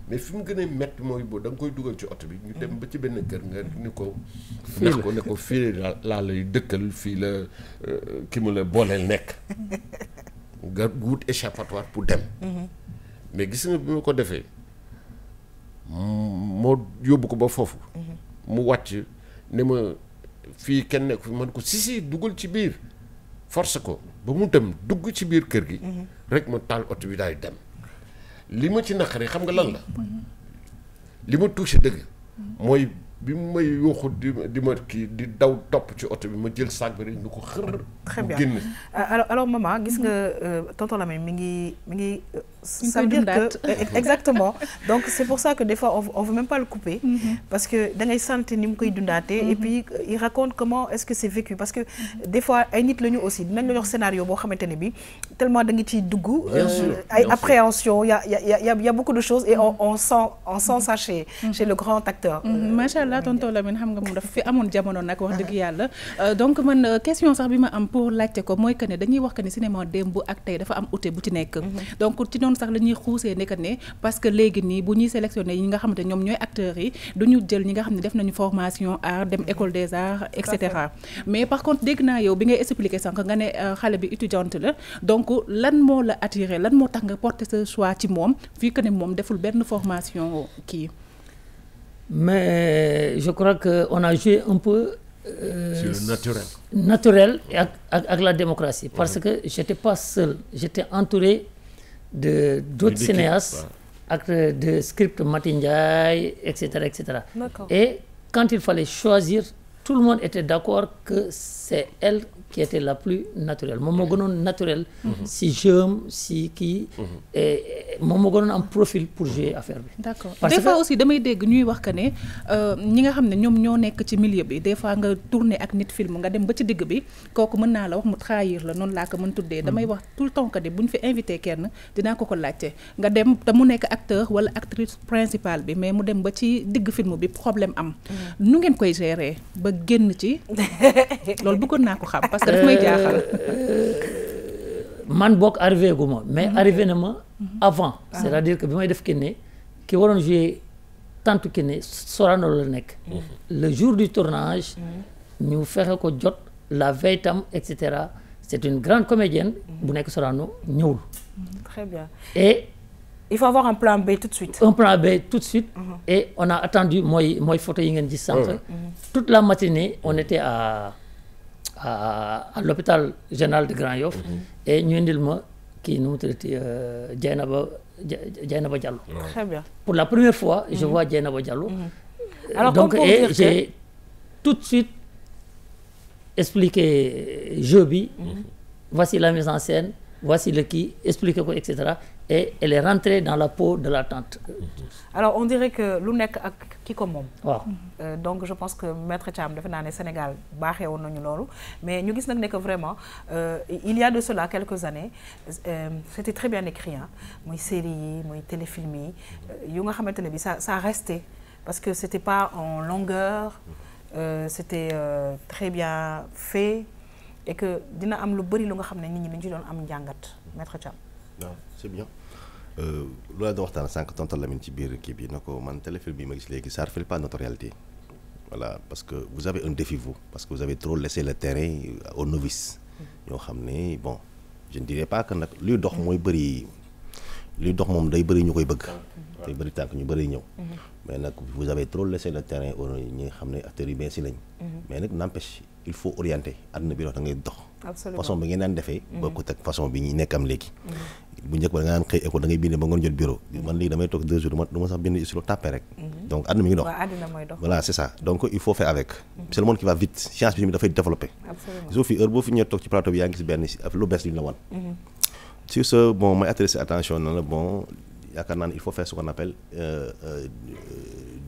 mais fi mu gën a métti mooy boo da nga koy dugal ci oto bi ñu dem ba ci benn kër nga ni ko. ne ko fii laa lay dëkkal fii la ki mu la booleel nekk. nga wut échappatoire pour dem. mais gis nga bi ma ko defee moo yóbbu ko ba foofu. mu wàcc ne ma fii kenn nekk fi man ko si dugal ci biir force ko ba mu dem dugg ci biir kër gi. rek ma taal oto bi daal di dem. li ma ci naqari xam nga lan la li ma touché dëgg mooy bi mu may yuuxu di ma kii di daw topp ci oto bi ma jël sac bi rek ñu ko xër. Très mu bien génn. alors maman gis nga tonton Lamine mi ngi ça veut dire que exactement donc c'est pour ça que des fois on veut même pas le couper parce que da ngay sant ni mu koy dundaatee et puis il raconte comment est-ce que c'est vécu parce que des fois ay nit lañu aussi dinañ la jox scénario boo xamante ne bi tellement da nga ciy dugg ay appréhension il y a beaucoup de choses et on sent ça chez le grand acteur macha allah tonton Lamine xam nga moom dafa fi amoon jamono nag wax dëgg yàlla donc man question sax bi ma am pour laajte ko mooy que ne dañuy wax que ne cinéma démb ak tey dafa am ute bu ci nekk donc ci noonu sax la ñuy xuusee nekk ne parce que léegi nii bu ñuy sélectionné ñi nga xamante ñoom ñooy acteurs yi duñu jël ñi nga xam ne def nañu formation art dem école des arts et cetera mais par contre dégg naa yow bi ngay expliquer sànq nga ne xale bi étudiante la donc lan moo la attiré lan moo tax nga porter ce choix ci moom vu que ne moom deful benn formation kii mais je crois que on a joué un peu sur le naturel et avec la démocratie parce que j'étais pas seul j'étais entouré d'autres cinéastes avec de script Mati Ndiaye etc. Et quand il fallait choisir tout le monde était d'accord que c'est elle qui était la plus naturelle moom moo gënoon naturel si jeune si kii moom moo gënoon am profil pour jouer affaire bi d'accord des fois aussi damay dégg ñuy wax que ne ñi nga xam ne ñoom ñoo nekk ci milieu bi des fois nga tourner ak nit film nga dem ba ci digg bi kooku mën naa la wax mu trahir la noonu laa ko mën tuddee damay wax tout le temps que de bu ñu fi invité kenn dinaa ko laajte nga dem te mu nekk acteur wala actrice principale bi mais mu dem ba ci digg film bi problème am nu ngeen koy gérer ba génn ci loolu bëggoon naa ko xam parce que daf may jaaxal man bokk arrivé gu ma mais arrivé na ma avant c'est-à-dire que bi may def Kiné ki waroon jouer tantu Kiné Sorano la nekk le jour du tournage ñu fexe ko jot la veille tam et cetera c'est une grande comédienne bu nekk Sorano ñëwul très bien et il faut avoir un plan B tout de suite un plan B tout de suite et on a attendu mooy photo yi ngeen gis sànq toute la matinée on était à l'hôpital général de Grand Yoff et ñu indil ma kii nu mu tuddati Dieynaba Diallo très bien pour la première fois je vois Dieynaba Diallo alors donc et j'ai tout de suite expliqué jeu bi voici la mise en scène voici le kii expliqué ko et cetera et elle est rentrée dans la peau de la tante. Alors on dirait que lu nekk ak ki ko moom. waaw donc je pense que maître Thiam defe naa ne Sénégal baaxee woon nañu loolu mais ñu gis nag ne que vraiment il y a de cela quelques années c'était très bien écrit muy série yi muy téléfilm yi yu nga xamante ne bi ça restait parce que c'était pas en longueur c'était très bien fait et que dina am lu bari lu nga xam ne nit ñi dañu ci doon am njàngat maître Thiam. waaw c'est bien loolu la doon waxtaan sànq tonton Lamine ci biir kii bi na ko man téléfilm bi ma gis léegi ça reflète pas notre réalité voilà parce que vous avez un défi vous parce que vous avez trop laissé le terrain aux novices yoo xam ne bon je ne dirais pas que nag luy dox mooy bëri luy dox moom day bëri ñu koy bëgg day bëri tànk ñu bëri ñëw mais nag vous avez trop laissé le terrain aux ñi nga xam ne acteurs yu bees si lañ mais nag n'empêche il faut orienter àdduna bi dox da ngay dox façon bi ngeen daan defee bokkut ak façon bi ñi nekk am léegi bu njëkk ba da nga daan xëy école da ngay bind ba ngoon jot bureau man léegi damay toog 2 jours du ma sax bind sur tàppe rek donc àdduna mi ngi dox voilà c'est ça donc il faut faire avec c'est le monde qui va vite science bi dafay développer soo fi heure boo fi ñëw toog ci plateau bi yaa ngi gis benn lu bees li ñu la wan sur ce bon may adresser attention na la bon yaakaar naa ne il faut faire ce qu'on appelle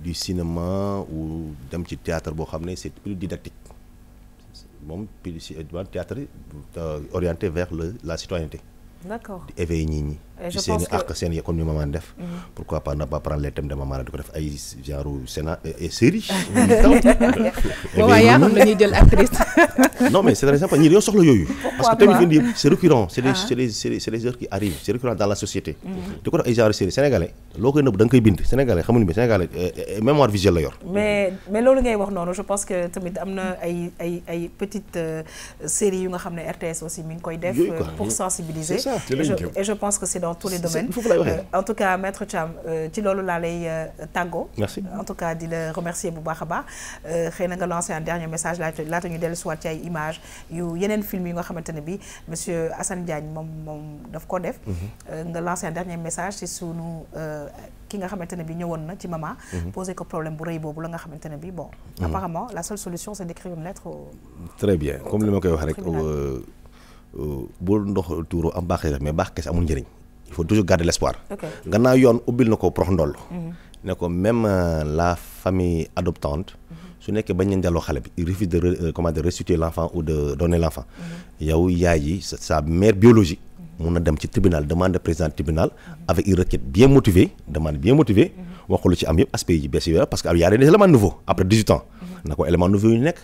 du cinéma ou dem ci théâtre boo xam ne c'est plus didactique moom plus théâtre orienté vers la citoyenneté. D'accord. di éveiller nit ñi. ci seen i àq seen i comme ni maman def. pourquoi pas ne pas prendre les thèmes de maman di ko def ay genre scénar et série. waaw yaa xam dañuy jël actrice. non mais c'est très simple ñii dañoo soxla yooyu. parce que thème yi fi indi yëpp c'est récurrent c'est des heures qui arrivent c'est récurrent dans la société. di ko def ay genre série sénégalais loo koy nëbb da nga koy bind sénégalais xamuñu bi sénégalais mémoire visuelle la yor. mais loolu ngay wax noonu je pense que tamit am na ay petites séries yu nga xam ne RTS aussi mi ngi koy def. pour sensibiliser. et je pense que c'est dans tous les domaines. En tout cas maître Thiam ci loolu laa lay tàggoo. merci en tout cas di la remercier bu baax a baax xëy na nga lancer un dernier message laata ñu dellu soit ci ay images yu yeneen film yi nga xamante ne bi monsieur Assane Diagne moom daf ko def. nga lancer un dernier message ci sunu ki nga xamante ne bi ñëwoon na ci maman. poser ko problème bu rëy boobu la nga xamante ne bi bon. apparemment la seule solution c'est d'écrire une lettre au. très bien comme li ma koy wax rek. bu ndox tuuru am baax mais baax kese amul njëriñ il faut toujours garder l'espoir. gannaaw yoon ubbil na ko prox ndoll ne ko même la famille adoptante su nekkee bañ leen delloo xale bi il refuse de restituer l'enfant ou de donner l'enfant yow yaay ji sa mère biologique mun na dem ci tribunal demande président tribunal avec une requête bien motivée demande bien motivée wax lu ci am yëpp aspect yi bees yi parce que y a des éléments nouveaux après 18 ans na ko élément nouveau yu nekk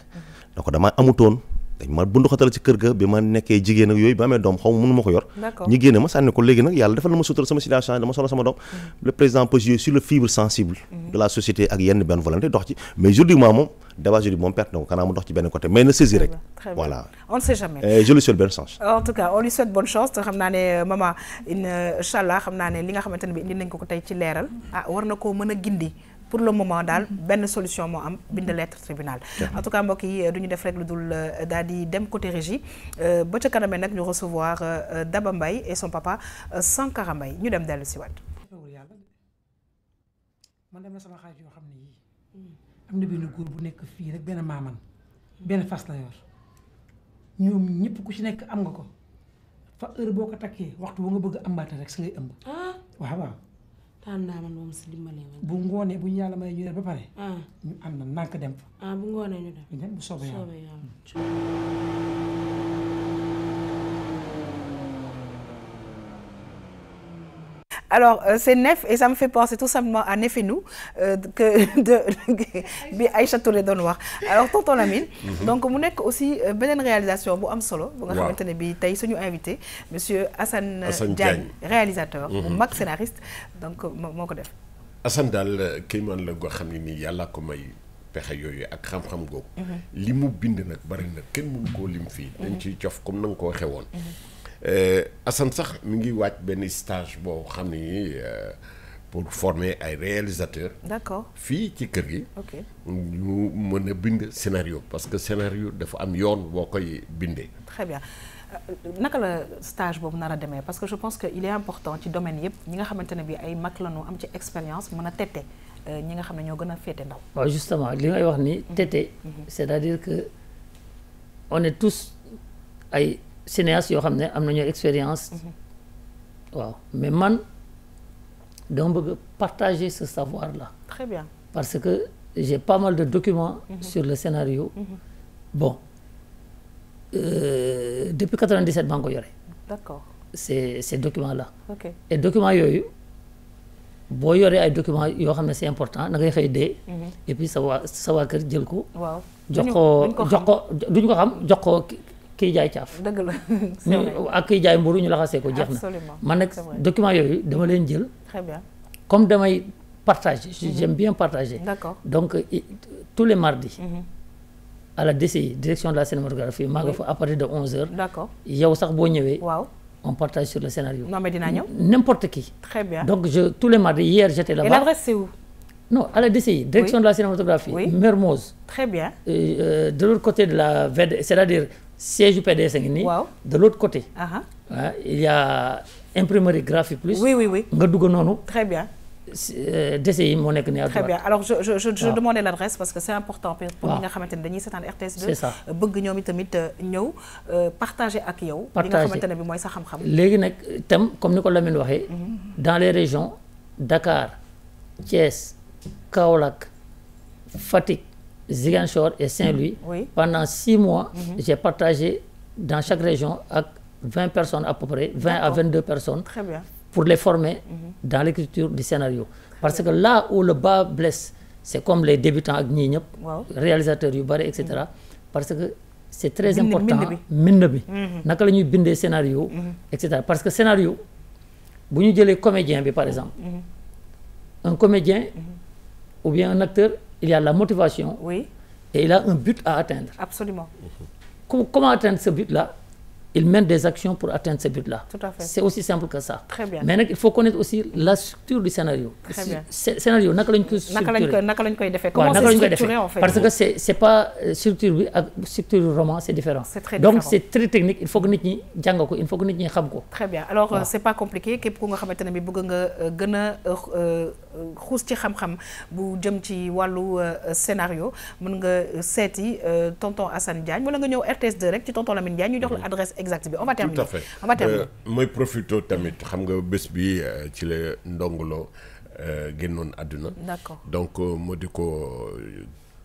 donc dama amutoon dañ ma bundu xatal ci kër ga bi ma nekkee jigéen ak yooyu ba amee doom xaw ma mënu ma ko yor ñi génne ma sànni ko léegi nag yàlla defal na ma suutal sama situation dama soxla sama doom le président peut jouer sur le fibre sensible de la société ak yenn benn volonté dox ci mais juridiquement moom débat juridique moom perte na ko kanaa mu dox ci benn côté mais na saisir rek voilà on ne sait jamais je lui souhaite bonne chance en tout cas on lui souhaite bonne chance te xam naa ne maman inchallah xam naa ne li nga xamante ne bi indi nañ ko tey ci leeral war na koo mën a gindi pour le moment daal benn solution moo am bind lettre tribunal en tout cas mbokk yi du ñu def rek lu dul daal di dem côté régie ba ca kanamee nag ñu recevoir Daba Mbaye et son papa Sankara Mbaye ñu dem dellu si waat man dem na sama xarit yoo xam ne yii am na benn góor bu nekk fii rek benn maaman benn fas la yor ñoom ñëpp ku ci nekk am nga ko fa heure boo ko takkee waxtu bu nga bëgg a ambaate rek si ngay ëmb waaw am naa man moom si dimbali ma. bu ngoonee bu ñu yàlla may ñu def ba pare. ñu ànd na nànk dem fa. bu ngoonee ñu dem. ñu dem bu soobee yàlla. Alors, c'est Nef et ça me fait penser tout simplement à Nefenou bi Aïcha Touré doon wax alors tonton Lamine donc mu nekk aussi beneen réalisation bu am solo bu nga xamante ne bi tey suñu invité monsieur Assane Diagne réalisateur bu mag scénariste donc moo ko def Assane daal kéemaan la goo xam ne nii yàlla ko may pexe yooyu ak xam-xam googu li mu bind nag bari na kenn mënu koo lim fii dañ ciy cof comme na nga ko waxee woon Assane sax mi ngi waaj benn stage boo xam ni pour former ay réalisateurs. D'accord. fii ci kër gi. ok ñu mën a bind scénario parce que scénario dafa am yoon boo koy bindee. très bien naka la stage boobu nar a demee parce que je pense que il est important ci domaine yëpp ñi nga xamante ne bi ay mag la ñu am ci expérience mën a tette ñi nga xam ne ñoo gën a féete ndaw. waaw justement li ngay wax ni tette c'est-à-dire que on est tous ay cinéastes yoo xam ne am nañu expérience waaw mais man dama bëgg partager ce savoir là. Très bien. Parce que j'ai pas mal de documents sur le scénario. Bon depuis 97 maa ngi ko yore. D'accord. Ces documents là. Ok. Et documents yooyu boo yoree ay documents yoo xam ne c'est important da ngay xëy dee. et puis sa waa kër jël ko. waaw jox ko duñ ko xam jox ko kiy jaay caaf. dëgg la ak kiy jaay mburu ñu laxasee ko jeex na. absolument man nag documents yooyu dama leen jël. très bien. comme damay partager. j'aime bien partager. D'accord. Donc tous les mardis. à la DCI direction de la cinématographie maa nga fa à partir de 11h. D'accord. yow sax boo ñëwee. waaw. on partage sur le scénario. Non mais dinaa ñëw. N'importe qui. Très bien. Donc tous les mardis hier j'étais là-bas. Et l'adresse c'est où? Non, à la DCI, direction de la cinématographie. Oui. Mermoz. Très bien. De l'autre côté de la VD, c'est-à-dire siège du PDS ngi nii. Waaw. De l'autre côté. Uh-huh. Il y a imprimerie Graphique Plus. Oui, oui, oui. nga dugg noonu. Très bien. DCI moo nekk nii à droite. Très bien. Alors je demandais l'adresse parce que c'est important pour ñi nga xamante ne dañuy seetaan RTS2. C'est ça. bëgg ñoom tamit ñëw partager ak yow. Partager li nga xamante ne bi mooy sa xam-xam. léegi nag tam comme ni ko Lamine waxee. dans les régions Dakar, Thiès, Kaolack, Fatick, Ziguinchor et Saint-Louis. Oui. Pendant 6 mois, j'ai partagé dans chaque région avec 20 personnes à peu près, 20 à 22 personnes. Très bien. Pour les former dans l'écriture du scénario. Parce que là où le bas blesse, c'est comme les débutants ak ñii ñëpp. Waaw. Réalisateurs yu bari et cetera. Parce que c'est très Bind important. bi. Mbind bi. naka la ñuy bindee scénario. et cetera parce que scénario bu ñu jëlee comédien bi par exemple. Un comédien ou bien un acteur, il y a la motivation. Oui. Et il a un but à atteindre. Absolument. Comment atteindre ce but-là? Il mène des actions pour atteindre ce but-là. Tout à fait. C'est aussi simple que ça. Très bien. Mais nag il faut connaître aussi la structure du scénario. Très bien. Scénario naka lañ ko structuré. naka lañ koy defee. waaw Comment naka c'est lañ koy structuré defee en fait? parce que c'est pas structure bi ak structure roman c'est différent. C'est très donc différent. c'est très technique il faut que nit ñi jàng ko il faut que nit ñi xam ko. Très bien alors waaw. c'est pas compliqué képp ku nga xamante ne bi bëgg nga gën a xuus ci xam-xam bu jëm ci wàllu scénario mën nga seeti tonton Assane Diagne wala nga ñëw RTS 2 rek ci tonton Lamine Diagne ñu jox la adresse exacte bi on va terminer. Tout à fait. On va terminer. mooy profito tamit xam nga bés bi ci la ndongolo génnoon àdduna. D'accord. donc moo di ko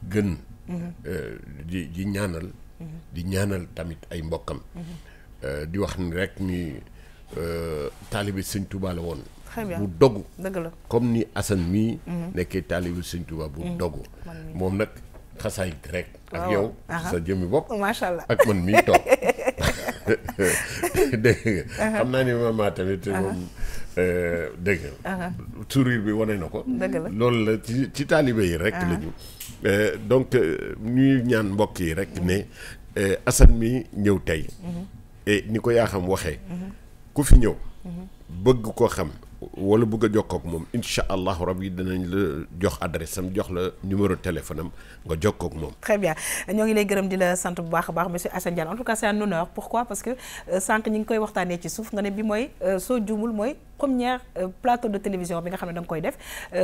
gën. di ñaanal. di ñaanal tamit ay mbokkam. di wax ni rek ni taalibe Sëñ Tuubaa la woon. Très bien. bu dogu. dëgg la comme ni Assane mii. nekkee taalibe Sëñ Tuubaa bu dogu. moom nag xasaay rek. ak yow sa jëmmi bopp. macha allah ak man mii toog. dégg nga xam naa ni maman tamit moom dégg nga sourire bi wane na ko. dëgg la loolu la ci taalibe yi rek lañu. donc ñuy ñaan mbokk yi rek ne Assane mi ñëw tey. et ni ko yaa xam waxee. ku fi ñëw. bëgg koo xam wala bëgg a jokkoo ak moom incha allahu rabbi dinañ la jox adresse am jox la numéro téléphone am nga jokkoo ak moom. très bien ñoo ngi lay gërëm di la sant bu baax a baax monsieur Assane Diagne en tout cas c'est un honneur pourquoi parce que sànq ñi ngi koy waxtaanee ci suuf nga ne bi mooy soo juumul mooy première plateau de télévision bi nga xam ne da nga koy def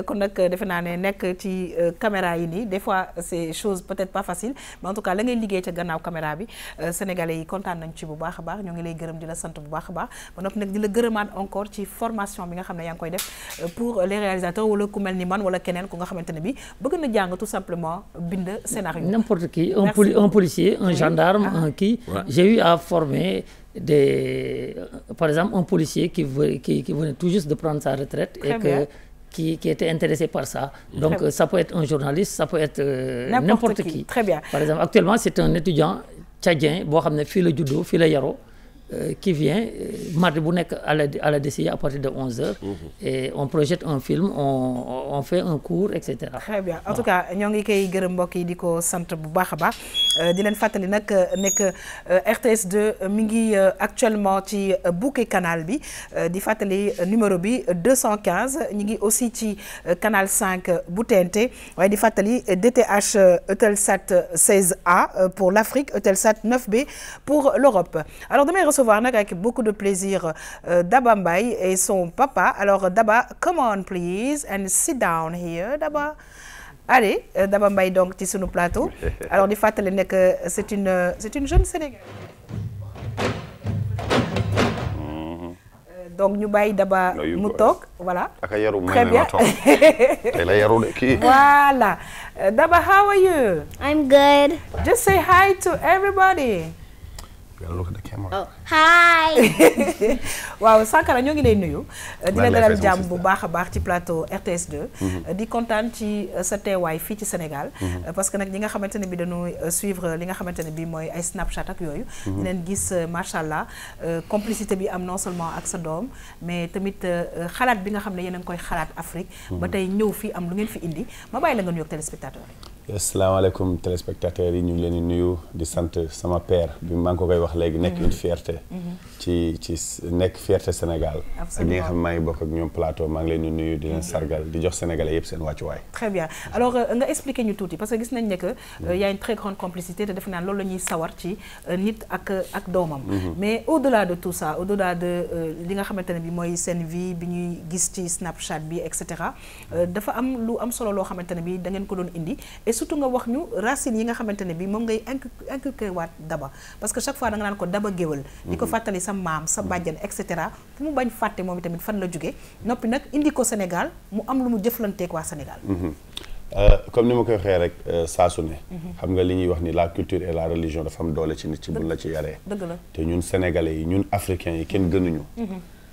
kon nag defe naa ne nekk ci caméra yi nii des fois c'est chose peut-être pas facile mais en tout cas la ngay liggéey ca gannaaw caméra bi sénégalais yi kontaan nañ ci bu baax a baax ñoo ngi lay gërëm di la sant bu baax a baax ba noppi nag di la gërëmaan encore ci formation bi nga xam ne yaa ngi koy def pour les réalisateurs wala ku mel ni man wala keneen ku nga xamante ne bi bëgg na jàng tout simplement bind scénario. N'importe qui, un policier, un gendarme, un qui. Ouais. J'ai eu à former par exemple un policier qui venait tout juste de prendre sa retraite. Très et que qui était intéressé par ça. Donc ça peut être un journaliste, ça peut être n'importe qui. Très bien. Par exemple, actuellement c'est un étudiant tchadien boo xam ne fii la juddoo fii la yaroo qui vient mardi bu nekk à la DCI à partir de 11h. Et on projette un film, on fait un cours, etc. Très bien. En tout cas ñoo ngi koy gërëm mbokk yi di ko sant bu baax a baax di leen fàttali nag nekk RTS 2 mi ngi actuellement ci bouquet canal bi di fàttali numéro bi 215 ñi ngi aussi ci canal 5 bu TNT waaye di fàttali DTH Eutelsat 16A pour l'Afrique, Eutelsat 9B pour l'Europe. Alors damay recevoir nag avec beaucoup de plaisir Daba Mbaye et son papa. Alors Daba, come on please and sit down here, Daba. Allez, Daba Mbaye donc ci sunu plateau. Alors di fàttali ne que c'est une jeune Sénégalaise. Donc ñu bàyyi Daba mu toog voilà. Très bien. Voilà. Daba, how are you? I'm good. Just say hi to everybody. You gotta look at the camera. Oh, hi. waaw Sankara ñoo ngi lay nuyu. di la dalal jàmm bu baax a baax ci plateau RTS 2. di kontaan ci sa teewaay fii ci Sénégal. parce que nag ñi nga xamante ne bi dañu suivre li nga xamante ne bi mooy ay Snapchat ak yooyu. di leen gis macha allah complicité bi am non seulement ak sa doom mais tamit xalaat bi nga xam ne yéen a ngi koy xalaat Afrique. ba tey ñëw fii am lu ngeen fi indi ma bàyyi la nga nuyoog téléspectateurs yi. asalaamaaleykum téléspectateurs yi ñu ngi leen di nuyu di sant sama père bi maa ngi ko koy wax léegi nekk une fierté ci nekk fierté Sénégal ak ñi nga xam maa ngi bokk ak ñoom plateau maa ngi leen di nuyu di leen sargal di jox sénégalais yëpp seen wàccuwaay. Très bien alors nga expliquer ñu tuuti parce que gis nañ ne que y a une très grande complicité te defe naa loolu la ñuy sawar ci nit ak doomam mais au-delà de tout ça au-delà de li nga xamante ne bi mooy seen vie bi ñuy gis ci Snapchat bi et cetera dafa am lu am solo loo xamante ne bi da ngeen ko doon indi surtout nga wax ñu racines yi nga xamante ne bi moom ngay inculquer waat Daba parce que chaque fois da nga naan ko Daba géwël di ko fàttali sa maam sa bàjjan et cetera fu mu bañ fàtte moom itamit fan la jóge noppi nag indi ko Sénégal mu am lu mu jëflanteek waa Sénégal comme ni ma koy waxee rek saa su ne xam nga li ñuy wax ni la culture et la religion dafa am doole ci nit ci buñ la ci yaree dëgg la te ñun sénégalais yi ñun africains yi kenn gënuñu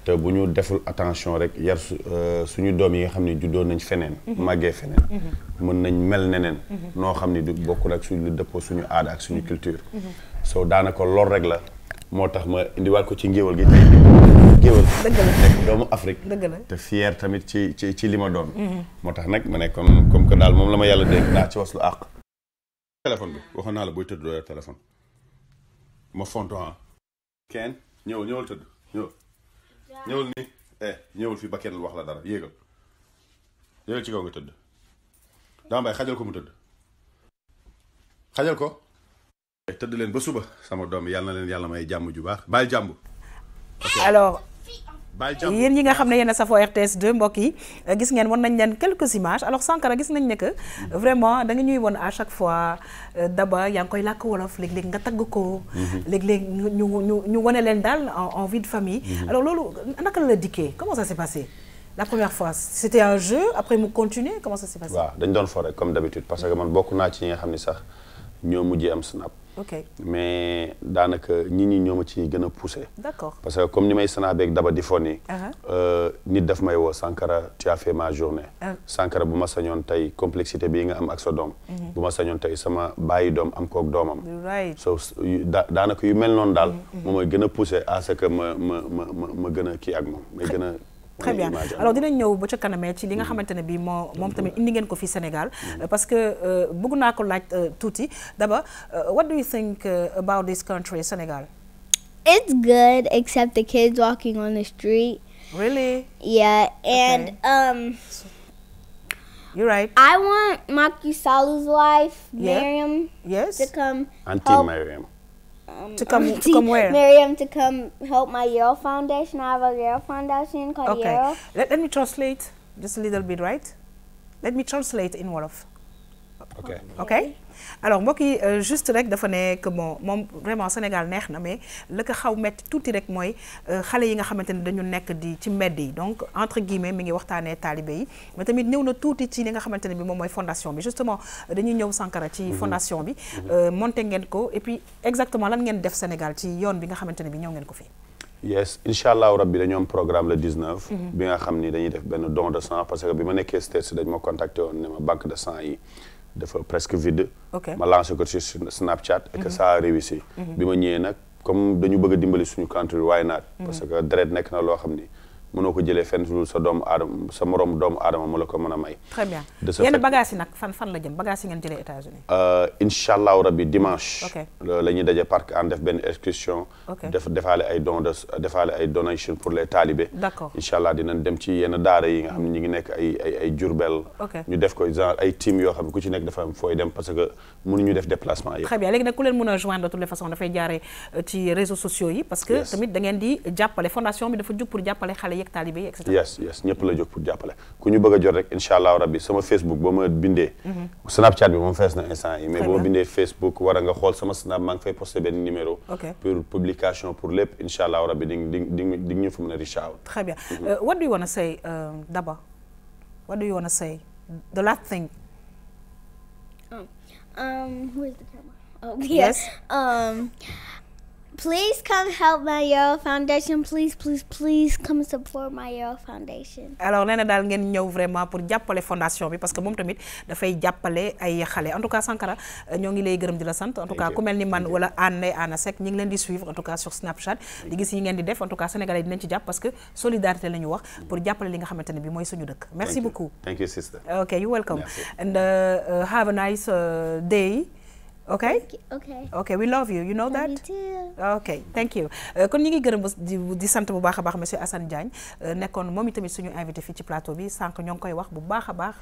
te bu ñu deful attention rek yar suñu doom yi nga xam ne juddoo nañ feneen màggee feneen mën nañ mel neneen noo xam ne du bokkul ak suñu dëppoo suñu aada ak suñu culture soo daanaka lool rek la moo tax ma indiwaat ko ci ngéwal gi tey géwal nekk doomu Afrique te fier tamit ci li ma doon moo tax nag ma ne comme que daal moom la ma yàlla dégg naa ci waslu àq téléphone bi waxoon naa la booy tëdd doo yor téléphone ma fonto kenn ñëwal tëdd ñëwal nii ñëwal fii ba kenn wax la dara yéegal ci kaw nga tëdd daa mbay xajal ko mu tëdd xajal ko tëdd leen ba suba sama doom yàlla na leen yàlla may jàmm ju baax bàyyi jàmm alors yéen ñi nga xam ne yéen a safoo RTS 2 mbokk yi gis ngeen wan nañ leen quelques images alors Sankara gis nañ ne que vraiment da nga ñuy won à chaque fois Daba yaa ngi koy làkk wolof léeg-léeg nga tagg ko léeg-léeg ñu wane leen daal en vie de famille alors loolu naka la dikkee comment ça s'est passé la première fois c'était un jeu après mu continuer comment ça s'est passé waaw dañ doon fo rek comme d'habitude parce que man bokk naa ci ñi nga xam ne sax ñoo mujjee am snap mais daanaka ñi ñoo ma ci gën a poussé. D'accord. Parce que comme ni may snap beeg Daba di fo nii nit daf may woo Sankara tu as fait ma journée. Sankara bu ma sañoon tey complexité bii nga am ak sa doom. bu ma sañoon tey sama bàyyi doom am kook doomam. so daanaka yu mel noonu daal. moom mooy gën a poussé à ce que ma gën a kii ak moom may gën a. Très bien alors dinañ ñëw ba ca kanamee ci li nga xamante ne bii moom tamit indi ngeen ko fii Sénégal parce que bëgg naa ko laaj tuuti Daba what do you think about this country Sénégal? It's good except the kids walking on the street. Really? Yeah, and you're right. I want Macky Sall's wife, Miriam, to come. Auntie Miriam. To come where? Miriam to come help my Yale Foundation. I have a Yale Foundation called Yale. Let me translate just a little bit, right? Let me translate in Wolof. Okay. Alors mbokk yi juste rek dafa ne que moom vraiment Sénégal neex na mais la ko xaw metti tuuti rek mooy xale yi nga xamante ne dañu nekk di ci mbedd yi donc entre guillemets mi ngi waxtaanee taalibe yi mais tamit ñëw na tuuti ci li nga xamante ne bi moom mooy fondation bi justement dañuy ñëw Sankara ci fondation bi monté ngeen ko et puis exactement lan ngeen def Sénégal ci yoon bi nga xamante ne bi ñëw ngeen ko fi. Yes incha allahu rabbi dañoo am programme le 19. bi nga xam ni dañuy def benn don de sang parce que bi ma nekkee States dañ ma contacté woon ne ma banque de sang yi dafa presque vide. ma lancé ko ci Snapchat. et que ça a réussi. bi ma ñëwee nag comme dañu bëgg a dimbali suñu country why not. parce que deret nekk na loo xam ni mënoo ko jëlee fenn lu sa doomu aadama sa morom doomu aadama mu la ko mën a may. Très bien yenn bagages yi nag fan la jëm bagages yi ngeen jëlee États-Unis. incha allahu rabbi dimanche. la ñuy daje parc en def benn excursion. defaale ay defaale ay donation pour les talibés. D'accord incha allah dinañ dem ci yenn daara yi nga xam ne ñu ngi nekk ay Jurbel. ñu def ko genre ay team yoo xam ne ku ci nekk dafa am fooy dem parce que mënuñu def déplacement yi. Très bien léegi nag ku leen mën a joindre de toutes les façons dafay jaaree ci réseaux sociaux yi. parce que tamit da ngeen di jàppale fondation bi dafa jug pour jàppale xale yi talibé yi et cetera. yes ñëpp la jóg pour jàppale ku ñu bëgg a jot rek incha allah rabbi sama Facebook ba ma bindee. Snapchat bi moom fees na instant yi mais ba ma bindee Facebook war nga xool sama Snap maa ngi fay posté benn numéro. pour publication pour lépp incha allah rabbi di ñu fa mën a reach out. Très bien what do you want to say Daba what do you want to say the last thing. Where's the camera? Oh yes. Please come help my Yale Foundation. Please come support my Yale Foundation. Alors nee na daal ngeen ñëw vraiment pour jàppale fondation bi parce que moom tamit dafay jàppale ay xale en tout cas Sankara ñoo ngi lay gërëm di la sant en tout cas ku mel ni man wala Anna Seck ñi ngi leen di suivre en tout cas sur Snapchat di gis yi ngeen di def en tout cas sénégalais dinañ ci jàpp parce que solidarité la ñu wax pour jàppale li nga xamante ne bi mooy suñu dëkk. Merci beaucoup. Thank you sister. Okay, you're welcome. And have a nice day. Okay? Okay, we love you. You know that? Me too. Okay, thank you. kon ñi ngi gërëm di sant bu baax a baax monsieur Assane Diagne nekkoon moom itamit suñu invité fii ci plateau bi sànq ñoo ngi koy wax bu baax a baax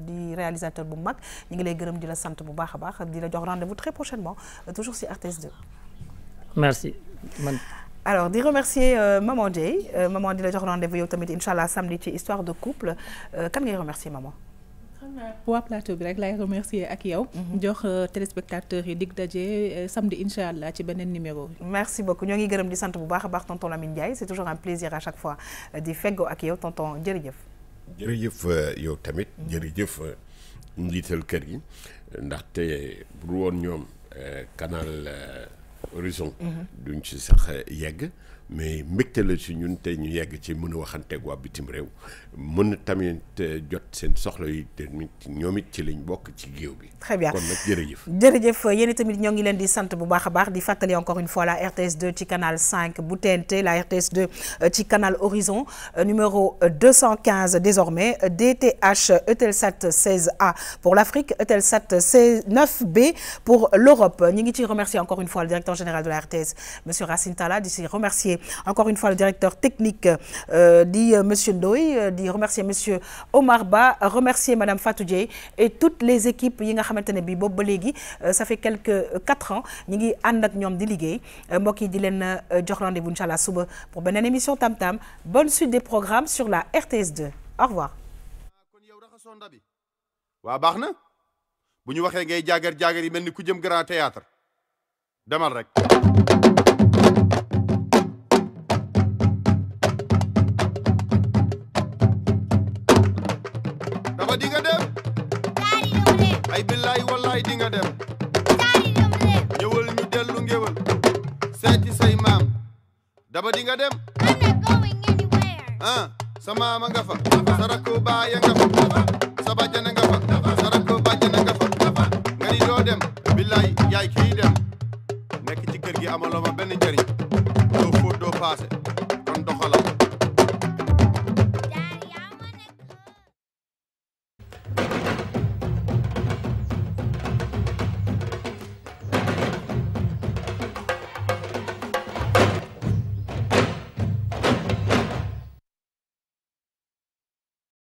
di réalisateur bu mag ñi ngi lay gërëm di la sant bu baax a baax di la jox rendez-vous très prochainement toujours sur RTS 2. Merci. Alors di remercier Maman Dieye Maman di la jox rendez-vous yow tamit inchallah samedi ci histoire de couple kan ngay remercier Maman. waa plateau bi rek lay remercier ak yow. jox téléspectateurs yi dig daje samedi incha allah ci beneen numéro. Merci beaucoup ñoo ngi gërëm di sant bu baax a baax tonton Lamine Ndiaye c'est toujours un plaisir à chaque fois di feggoo ak yow tonton jërëjëf. jërëjëf yow tamit jërëjëf njiital kër yi ndaxte bu woon ñoom canal Horizon. duñ ci sax yegg. mais mbégte la ci ñun tey ñu yegg ci mën a waxanteeg waa bitim réew mën tamit jot seen soxla yi tamit ñoom it ci lañ bokk ci géew bi. Très bien kon nag jërëjëf. jërëjëf yéen tamit ñoo ngi leen di sant bu baax a baax di fàttali encore une fois la RTS 2 ci canal 5 bu TNT la RTS 2 ci canal Horizon numéro 215 désormais DTH Eutelsat 16A pour l'Afrique Eutelsat 9B pour l'Europe ñu ngi ci remercier encore une fois le directeur général de la RTS monsieur Racine Talla di si remercier remercier encore une fois le directeur technique dit monsieur Ndoye di remercier monsieur Omar Ba remercier madame Fatou Dieye et toutes les équipes yi nga xamante ne bi boobu ba léegi ça fait 4 ans ñi ngi ànd ak ñoom di liggéey mbokk yi di leen jox rendez-vous inchallah suba pour beneen émission Tam Tam bonne suite des programmes sur la RTS2 au revoir. waa baax na bu ñu waxee ngay jaagar yi mel ni ku jëm grand théâtre demal rek. dama di nga dem. ay billaay wallaay di nga dem. ñëwal ñu dellu ngéwal seeti say maam dama di nga dem. sa maama nga fa sa rakku baaya nga fa sa bàjjana nga fa sa rakku bàjjana nga fa nga ni doo dem billaay yaay kii dem nekk ci kër gi amaloo ma benn njëriñ